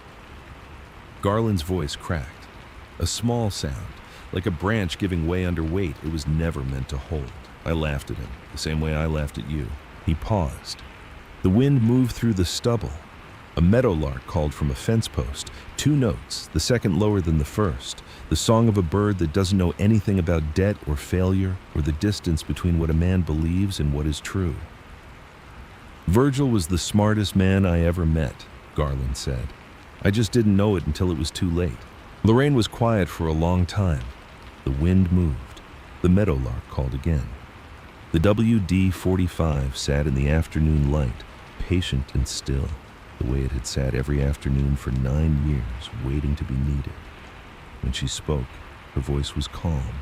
Garland's voice cracked. A small sound, like a branch giving way under weight it was never meant to hold. I laughed at him, the same way I laughed at you. He paused. The wind moved through the stubble. A meadowlark called from a fence post, 2 notes, the second lower than the first, the song of a bird that doesn't know anything about debt or failure or the distance between what a man believes and what is true. "Virgil was the smartest man I ever met," Garland said. "I just didn't know it until it was too late." Lorraine was quiet for a long time. The wind moved. The meadowlark called again. The WD-45 sat in the afternoon light, patient and still, the way it had sat every afternoon for 9 years, waiting to be needed. When she spoke, her voice was calm,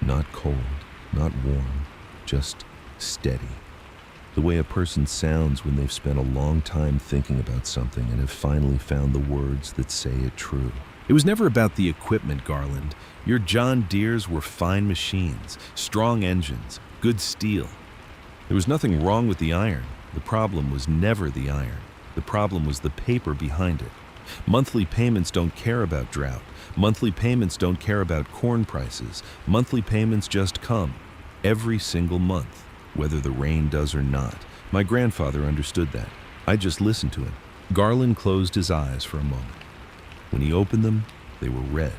not cold, not warm, just steady. The way a person sounds when they've spent a long time thinking about something and have finally found the words that say it true. It was never about the equipment, Garland. Your John Deeres were fine machines, strong engines, good steel. There was nothing wrong with the iron. The problem was never the iron. The problem was the paper behind it. Monthly payments don't care about drought. Monthly payments don't care about corn prices. Monthly payments just come, every single month, whether the rain does or not. My grandfather understood that. I just listened to him. Garland closed his eyes for a moment. When he opened them, they were red.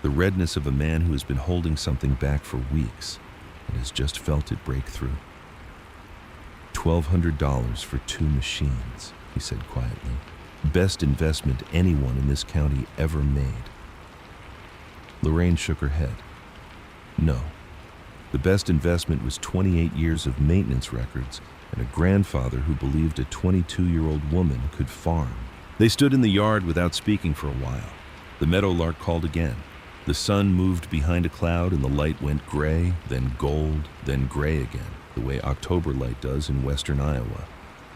The redness of a man who has been holding something back for weeks and has just felt it break through. $1,200 for 2 machines, he said quietly. Best investment anyone in this county ever made. Lorraine shook her head. No. The best investment was 28 years of maintenance records and a grandfather who believed a 22-year-old woman could farm. They stood in the yard without speaking for a while. The meadowlark called again. The sun moved behind a cloud and the light went gray, then gold, then gray again, the way October light does in western Iowa,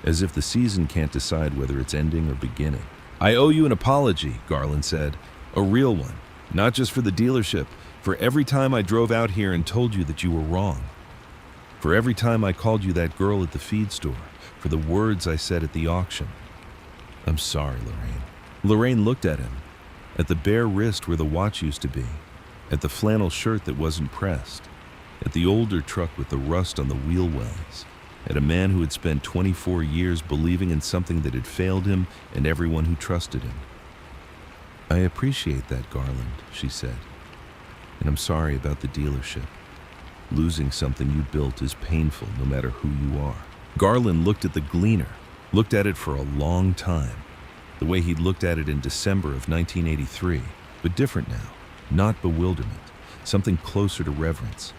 as if the season can't decide whether it's ending or beginning. I owe you an apology, Garland said. A real one. Not just for the dealership, for every time I drove out here and told you that you were wrong. For every time I called you that girl at the feed store, for the words I said at the auction. I'm sorry, Lorraine. Lorraine looked at him, at the bare wrist where the watch used to be, at the flannel shirt that wasn't pressed, at the older truck with the rust on the wheel wells, at a man who had spent 24 years believing in something that had failed him and everyone who trusted him. I appreciate that, Garland, she said, and I'm sorry about the dealership. Losing something you built is painful no matter who you are. Garland looked at the Gleaner, looked at it for a long time, the way he'd looked at it in December of 1983, but different now, not bewilderment, something closer to reverence.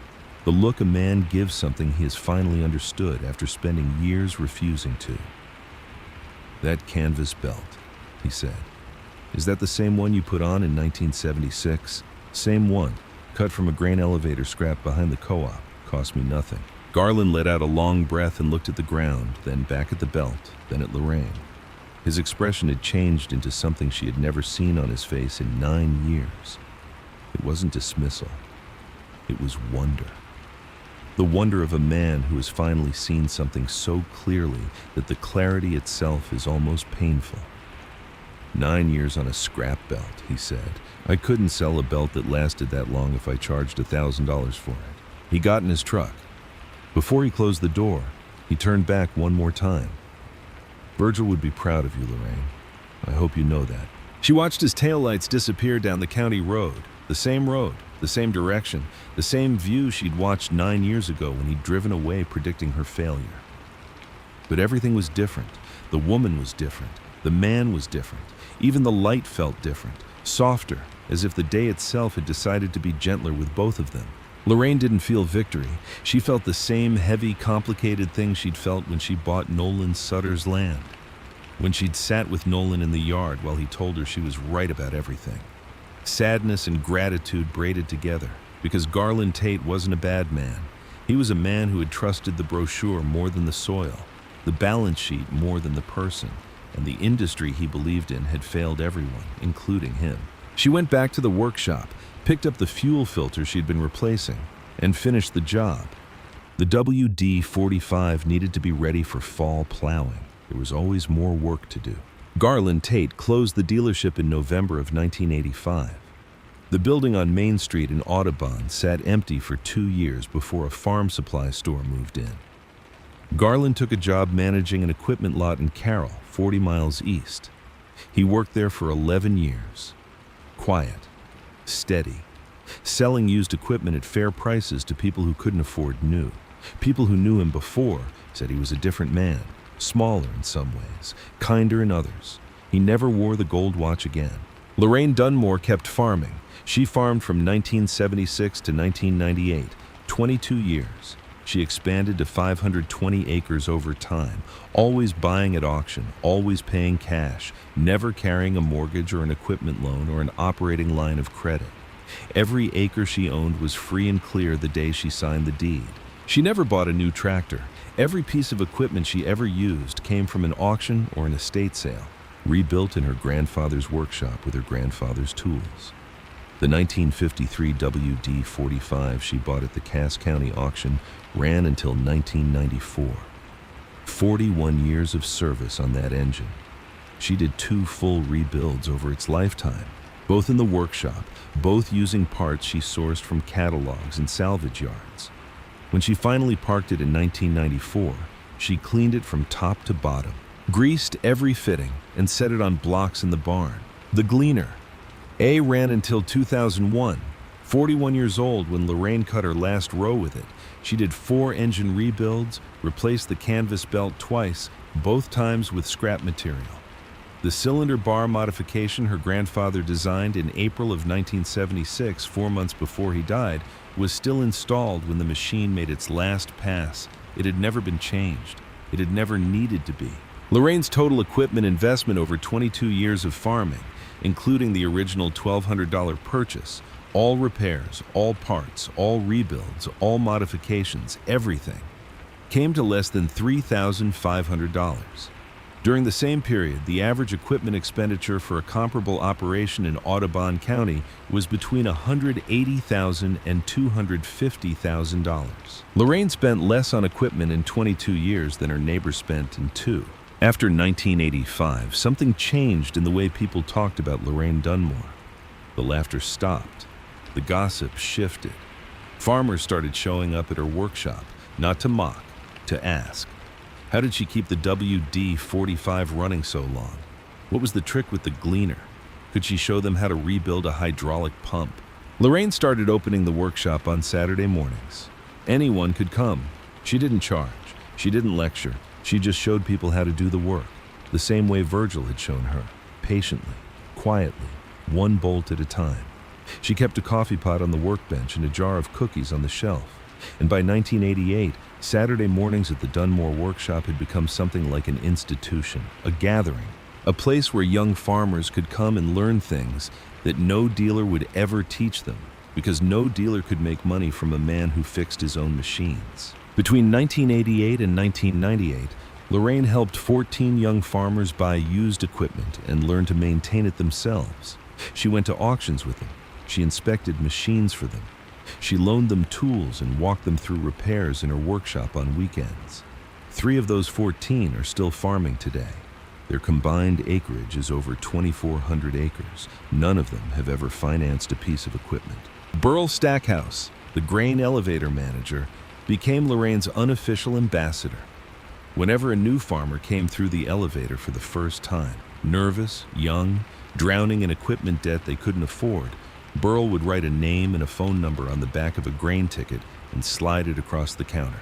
The look a man gives something he has finally understood after spending years refusing to. That canvas belt, he said. Is that the same one you put on in 1976? Same one, cut from a grain elevator scrap behind the co-op. Cost me nothing. Garland let out a long breath and looked at the ground, then back at the belt, then at Lorraine. His expression had changed into something she had never seen on his face in 9 years. It wasn't dismissal. It was wonder. The wonder of a man who has finally seen something so clearly that the clarity itself is almost painful. 9 years on a scrap belt, he said. I couldn't sell a belt that lasted that long if I charged $1,000 for it. He got in his truck. Before he closed the door, he turned back one more time. Virgil would be proud of you, Lorraine. I hope you know that. She watched his taillights disappear down the county road, the same direction, the same view she'd watched 9 years ago when he'd driven away predicting her failure. But everything was different. The woman was different. The man was different. Even the light felt different, softer, as if the day itself had decided to be gentler with both of them. Lorraine didn't feel victory. She felt the same heavy, complicated thing she'd felt when she bought Nolan Sutter's land, when she'd sat with Nolan in the yard while he told her she was right about everything. Sadness and gratitude braided together, because Garland Tate wasn't a bad man. He was a man who had trusted the brochure more than the soil, the balance sheet more than the person, and the industry he believed in had failed everyone, including him. She went back to the workshop, picked up the fuel filter she'd been replacing, and finished the job. The WD-45 needed to be ready for fall plowing. There was always more work to do. Garland Tate closed the dealership in November of 1985. The building on Main Street in Audubon sat empty for 2 years before a farm supply store moved in. Garland took a job managing an equipment lot in Carroll, 40 miles east. He worked there for 11 years. Quiet, steady, selling used equipment at fair prices to people who couldn't afford new. People who knew him before said he was a different man, smaller in some ways, kinder in others. He never wore the gold watch again. Lorraine Dunmore kept farming. She farmed from 1976 to 1998, 22 years. She expanded to 520 acres over time, always buying at auction, always paying cash, never carrying a mortgage or an equipment loan or an operating line of credit. Every acre she owned was free and clear the day she signed the deed. She never bought a new tractor. Every piece of equipment she ever used came from an auction or an estate sale, rebuilt in her grandfather's workshop with her grandfather's tools. The 1953 WD-45 she bought at the Cass County auction ran until 1994. 41 years of service on that engine. She did 2 full rebuilds over its lifetime, both in the workshop, both using parts she sourced from catalogs and salvage yards. When she finally parked it in 1994, she cleaned it from top to bottom, greased every fitting, and set it on blocks in the barn. The Gleaner A ran until 2001. 41 years old when Lorraine cut her last row with it. She did 4 engine rebuilds, replaced the canvas belt twice, both times with scrap material. The cylinder bar modification her grandfather designed in April of 1976, 4 months before he died, was still installed when the machine made its last pass. It had never been changed. It had never needed to be. Lorraine's total equipment investment over 22 years of farming, including the original $1,200 purchase, all repairs, all parts, all rebuilds, all modifications, everything, came to less than $3,500. During the same period, the average equipment expenditure for a comparable operation in Audubon County was between $180,000 and $250,000. Lorraine spent less on equipment in 22 years than her neighbor spent in 2. After 1985, something changed in the way people talked about Lorraine Dunmore. The laughter stopped. The gossip shifted. Farmers started showing up at her workshop, not to mock, to ask. How did she keep the WD-45 running so long? What was the trick with the Gleaner? Could she show them how to rebuild a hydraulic pump? Lorraine started opening the workshop on Saturday mornings. Anyone could come. She didn't charge. She didn't lecture. She just showed people how to do the work, the same way Virgil had shown her, patiently, quietly, one bolt at a time. She kept a coffee pot on the workbench and a jar of cookies on the shelf. And by 1988, Saturday mornings at the Dunmore workshop had become something like an institution, a gathering, a place where young farmers could come and learn things that no dealer would ever teach them, because no dealer could make money from a man who fixed his own machines. Between 1988 and 1998, Lorraine helped 14 young farmers buy used equipment and learn to maintain it themselves. She went to auctions with them. She inspected machines for them. She loaned them tools and walked them through repairs in her workshop on weekends. 3 of those 14 are still farming today. Their combined acreage is over 2,400 acres. None of them have ever financed a piece of equipment. Burl Stackhouse, the grain elevator manager, became Lorraine's unofficial ambassador. Whenever a new farmer came through the elevator for the first time, nervous, young, drowning in equipment debt they couldn't afford, Burl would write a name and a phone number on the back of a grain ticket and slide it across the counter.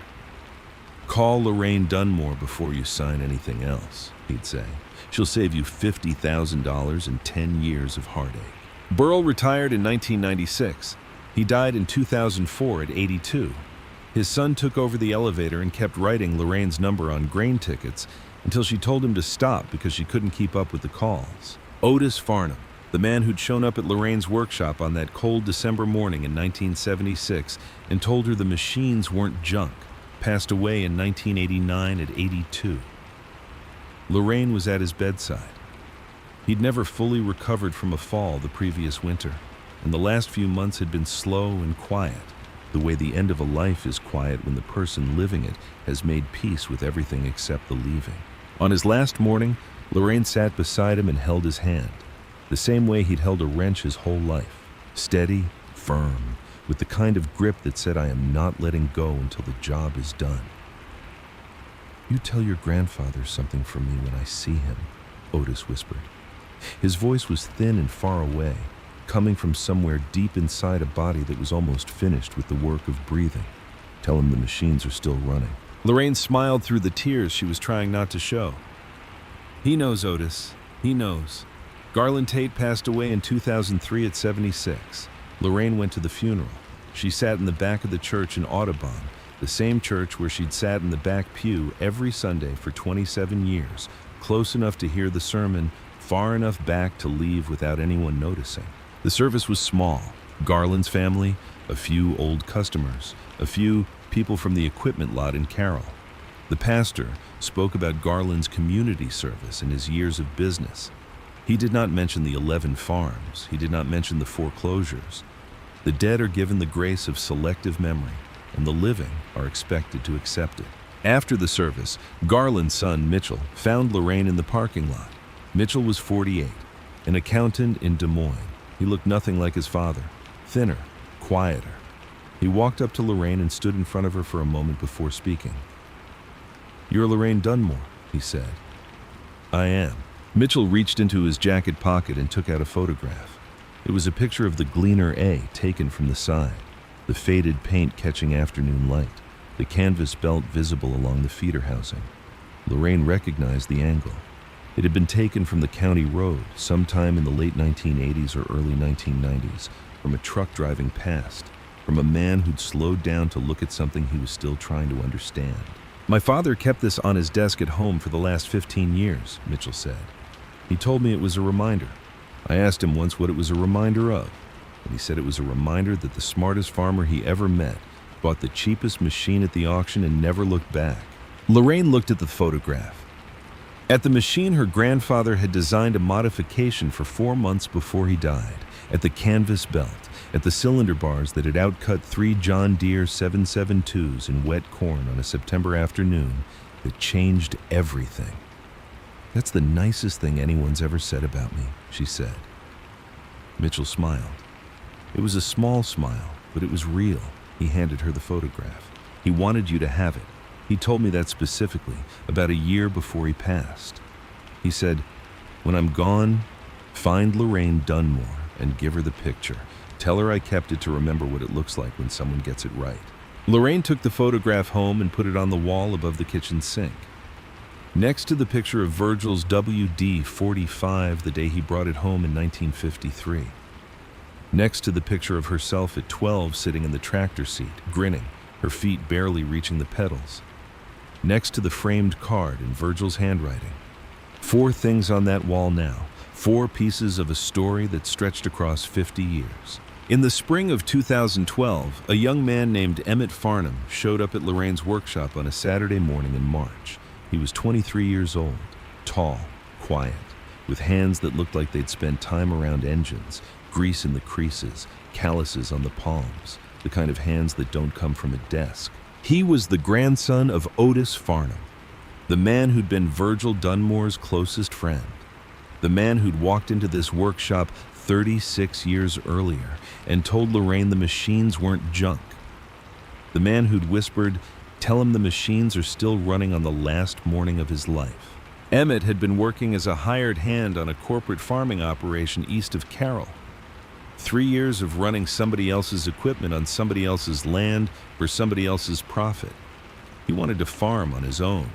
"Call Lorraine Dunmore before you sign anything else," he'd say. "She'll save you $50,000 and 10 years of heartache." Burl retired in 1996. He died in 2004 at 82. His son took over the elevator and kept writing Lorraine's number on grain tickets until she told him to stop because she couldn't keep up with the calls. Otis Farnham, the man who'd shown up at Lorraine's workshop on that cold December morning in 1976 and told her the machines weren't junk, passed away in 1989 at 82. Lorraine was at his bedside. He'd never fully recovered from a fall the previous winter, and the last few months had been slow and quiet, the way the end of a life is quiet when the person living it has made peace with everything except the leaving. On his last morning, Lorraine sat beside him and held his hand, the same way he'd held a wrench his whole life, steady, firm, with the kind of grip that said, "I am not letting go until the job is done." "You tell your grandfather something from me when I see him," Otis whispered. His voice was thin and far away, coming from somewhere deep inside a body that was almost finished with the work of breathing. "Tell him the machines are still running." Lorraine smiled through the tears she was trying not to show. "He knows, Otis. He knows." Garland Tate passed away in 2003 at 76. Lorraine went to the funeral. She sat in the back of the church in Audubon, the same church where she'd sat in the back pew every Sunday for 27 years, close enough to hear the sermon, far enough back to leave without anyone noticing. The service was small. Garland's family, a few old customers, a few people from the equipment lot in Carroll. The pastor spoke about Garland's community service and his years of business. He did not mention the 11 farms. He did not mention the foreclosures. The dead are given the grace of selective memory, and the living are expected to accept it. After the service, Garland's son, Mitchell, found Lorraine in the parking lot. Mitchell was 48, an accountant in Des Moines. He looked nothing like his father, thinner, quieter. He walked up to Lorraine and stood in front of her for a moment before speaking. "You're Lorraine Dunmore," he said. "I am." Mitchell reached into his jacket pocket and took out a photograph. It was a picture of the Gleaner A taken from the side, the faded paint catching afternoon light, the canvas belt visible along the feeder housing. Lorraine recognized the angle. It had been taken from the county road sometime in the late 1980s or early 1990s, from a truck driving past, from a man who'd slowed down to look at something he was still trying to understand. "My father kept this on his desk at home for the last 15 years, Mitchell said. "He told me it was a reminder. I asked him once what it was a reminder of, and he said it was a reminder that the smartest farmer he ever met bought the cheapest machine at the auction and never looked back." Lorraine looked at the photograph. At the machine her grandfather had designed a modification for 4 months before he died, at the canvas belt, at the cylinder bars that had outcut 3 John Deere 772s in wet corn on a September afternoon that changed everything. "That's the nicest thing anyone's ever said about me," she said. Mitchell smiled. It was a small smile, but it was real. He handed her the photograph. "He wanted you to have it. He told me that specifically, about a year before he passed. He said, 'When I'm gone, find Lorraine Dunmore and give her the picture. Tell her I kept it to remember what it looks like when someone gets it right.'" Lorraine took the photograph home and put it on the wall above the kitchen sink, next to the picture of Virgil's WD-45 the day he brought it home in 1953. Next to the picture of herself at 12 sitting in the tractor seat, grinning, her feet barely reaching the pedals. Next to the framed card in Virgil's handwriting. 4 things on that wall now, 4 pieces of a story that stretched across 50 years. In the spring of 2012, a young man named Emmett Farnham showed up at Lorraine's workshop on a Saturday morning in March. He was 23 years old, tall, quiet, with hands that looked like they'd spent time around engines, grease in the creases, calluses on the palms, the kind of hands that don't come from a desk. He was the grandson of Otis Farnham, the man who'd been Virgil Dunmore's closest friend, the man who'd walked into this workshop 36 years earlier and told Lorraine the machines weren't junk, the man who'd whispered, "Tell him the machines are still running" on the last morning of his life. Emmett had been working as a hired hand on a corporate farming operation east of Carroll. 3 years of running somebody else's equipment on somebody else's land for somebody else's profit. He wanted to farm on his own.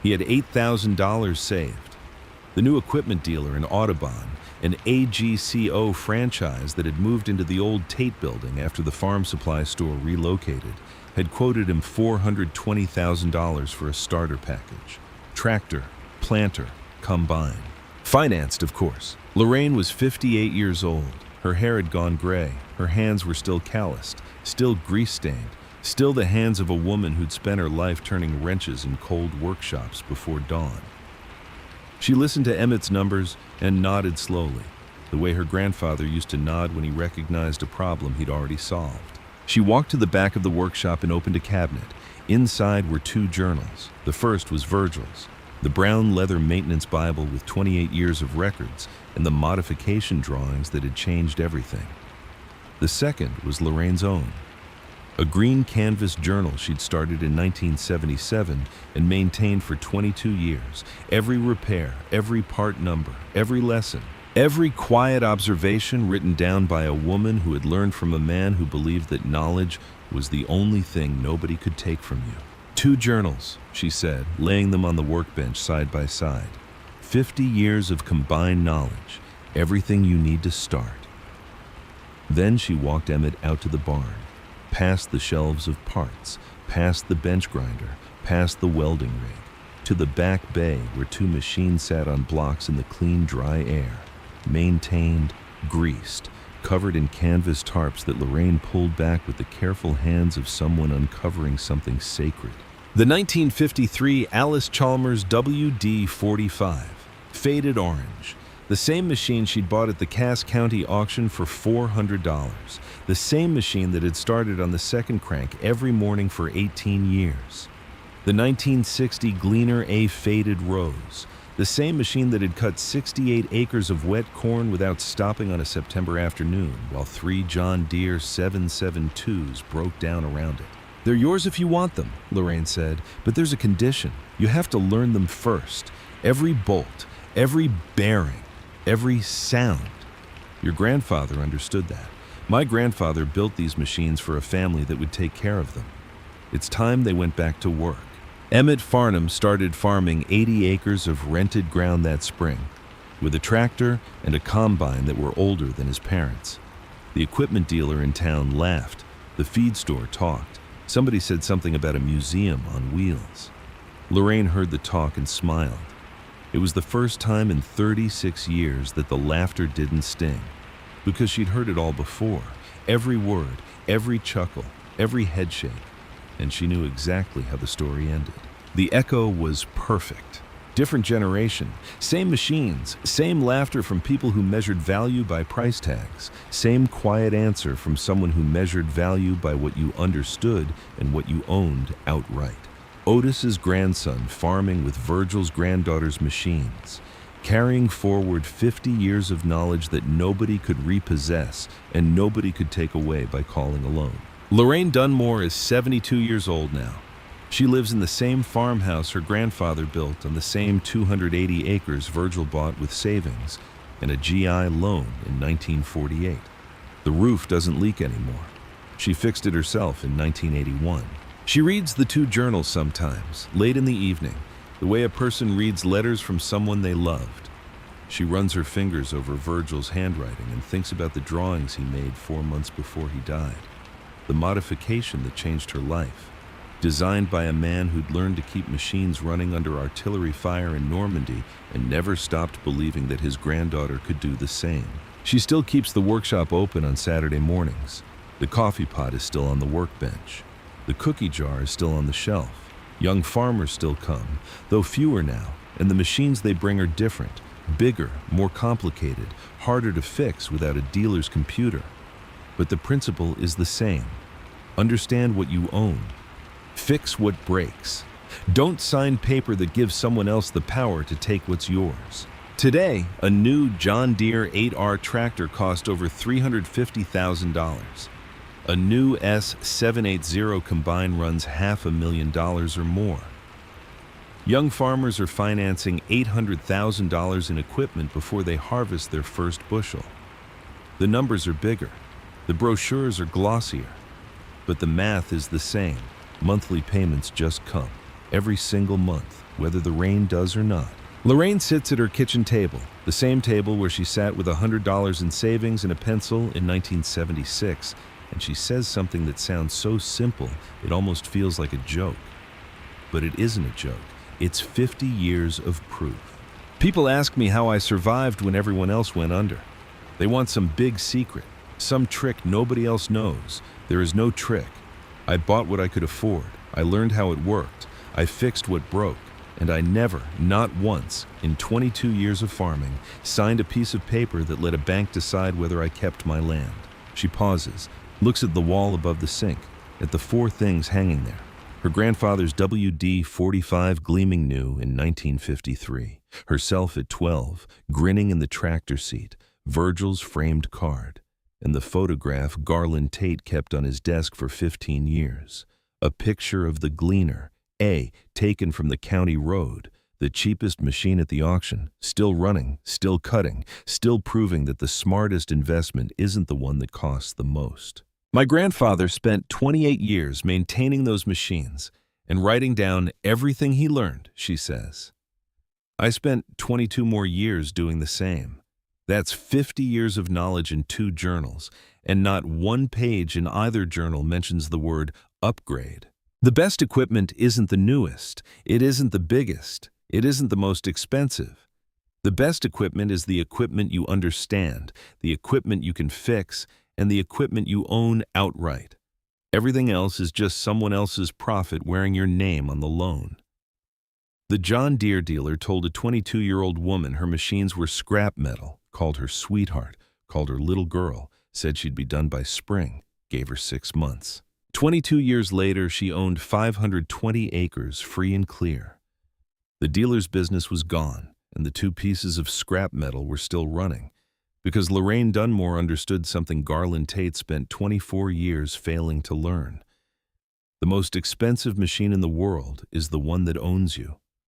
He had $8,000 saved. The new equipment dealer in Audubon, an AGCO franchise that had moved into the old Tate building after the farm supply store relocated, had quoted him $420,000 for a starter package. Tractor, planter, combine. Financed, of course. Lorraine was 58 years old. Her hair had gone gray. Her hands were still calloused, still grease-stained, still the hands of a woman who'd spent her life turning wrenches in cold workshops before dawn. She listened to Emmett's numbers and nodded slowly, the way her grandfather used to nod when he recognized a problem he'd already solved. She walked to the back of the workshop and opened a cabinet. Inside were 2 journals. The first was Virgil's, the brown leather maintenance Bible with 28 years of records and the modification drawings that had changed everything. The second was Lorraine's own, a green canvas journal she'd started in 1977 and maintained for 22 years. Every repair, every part number, every lesson, every quiet observation written down by a woman who had learned from a man who believed that knowledge was the only thing nobody could take from you. 2 journals, she said, laying them on the workbench side by side. 50 years of combined knowledge, everything you need to start. Then she walked Emmett out to the barn, past the shelves of parts, past the bench grinder, past the welding rig, to the back bay where two machines sat on blocks in the clean, dry air, maintained, greased, covered in canvas tarps that Lorraine pulled back with the careful hands of someone uncovering something sacred. The 1953 Alice Chalmers WD-45, faded orange. The same machine she'd bought at the Cass County auction for $400. The same machine that had started on the second crank every morning for 18 years. The 1960 Gleaner A faded rose. The same machine that had cut 68 acres of wet corn without stopping on a September afternoon while 3 John Deere 772s broke down around it. They're yours if you want them, Lorraine said, but there's a condition. You have to learn them first. Every bolt, every bearing, every sound. Your grandfather understood that. My grandfather built these machines for a family that would take care of them. It's time they went back to work. Emmett Farnham started farming 80 acres of rented ground that spring, with a tractor and a combine that were older than his parents. The equipment dealer in town laughed. The feed store talked. Somebody said something about a museum on wheels. Lorraine heard the talk and smiled. It was the first time in 36 years that the laughter didn't sting, because she'd heard it all before, every word, every chuckle, every headshake, and she knew exactly how the story ended. The echo was perfect. Different generation, same machines, same laughter from people who measured value by price tags, same quiet answer from someone who measured value by what you understood and what you owned outright. Otis's grandson farming with Virgil's granddaughter's machines, carrying forward 50 years of knowledge that nobody could repossess and nobody could take away by calling alone. Lorraine Dunmore is 72 years old now. She lives in the same farmhouse her grandfather built on the same 280 acres Virgil bought with savings and a GI loan in 1948. The roof doesn't leak anymore. She fixed it herself in 1981. She reads the two journals sometimes, late in the evening, the way a person reads letters from someone they loved. She runs her fingers over Virgil's handwriting and thinks about the drawings he made 4 months before he died. The modification that changed her life, designed by a man who'd learned to keep machines running under artillery fire in Normandy and never stopped believing that his granddaughter could do the same. She still keeps the workshop open on Saturday mornings. The coffee pot is still on the workbench. The cookie jar is still on the shelf. Young farmers still come, though fewer now, and the machines they bring are different, bigger, more complicated, harder to fix without a dealer's computer. But the principle is the same. Understand what you own. Fix what breaks. Don't sign paper that gives someone else the power to take what's yours. Today, a new John Deere 8R tractor cost over $350,000. A new S780 combine runs $500,000 or more. Young farmers are financing $800,000 in equipment before they harvest their first bushel. The numbers are bigger. The brochures are glossier. But the math is the same. Monthly payments just come, every single month, whether the rain does or not. Lorraine sits at her kitchen table, the same table where she sat with $100 in savings and a pencil in 1976, and she says something that sounds so simple it almost feels like a joke. But it isn't a joke. It's 50 years of proof. People ask me how I survived when everyone else went under. They want some big secret, some trick nobody else knows. There is no trick. I bought what I could afford. I learned how it worked. I fixed what broke. And I never, not once, in 22 years of farming, signed a piece of paper that let a bank decide whether I kept my land. She pauses, looks at the wall above the sink, at the 4 things hanging there. Her grandfather's WD-45 gleaming new in 1953. Herself at 12, grinning in the tractor seat. Virgil's framed card. And the photograph Garland Tate kept on his desk for 15 years. A picture of the Gleaner, A, taken from the county road, the cheapest machine at the auction, still running, still cutting, still proving that the smartest investment isn't the one that costs the most. My grandfather spent 28 years maintaining those machines and writing down everything he learned, she says. I spent 22 more years doing the same. That's 50 years of knowledge in 2 journals, and not one page in either journal mentions the word upgrade. The best equipment isn't the newest, it isn't the biggest, it isn't the most expensive. The best equipment is the equipment you understand, the equipment you can fix, and the equipment you own outright. Everything else is just someone else's profit wearing your name on the loan. The John Deere dealer told a 22-year-old woman her machines were scrap metal, called her sweetheart, called her little girl, said she'd be done by spring, gave her 6 months. 22 years later, she owned 520 acres free and clear. The dealer's business was gone, and the 2 pieces of scrap metal were still running, because Lorraine Dunmore understood something Garland Tate spent 24 years failing to learn. The most expensive machine in the world is the one that owns you.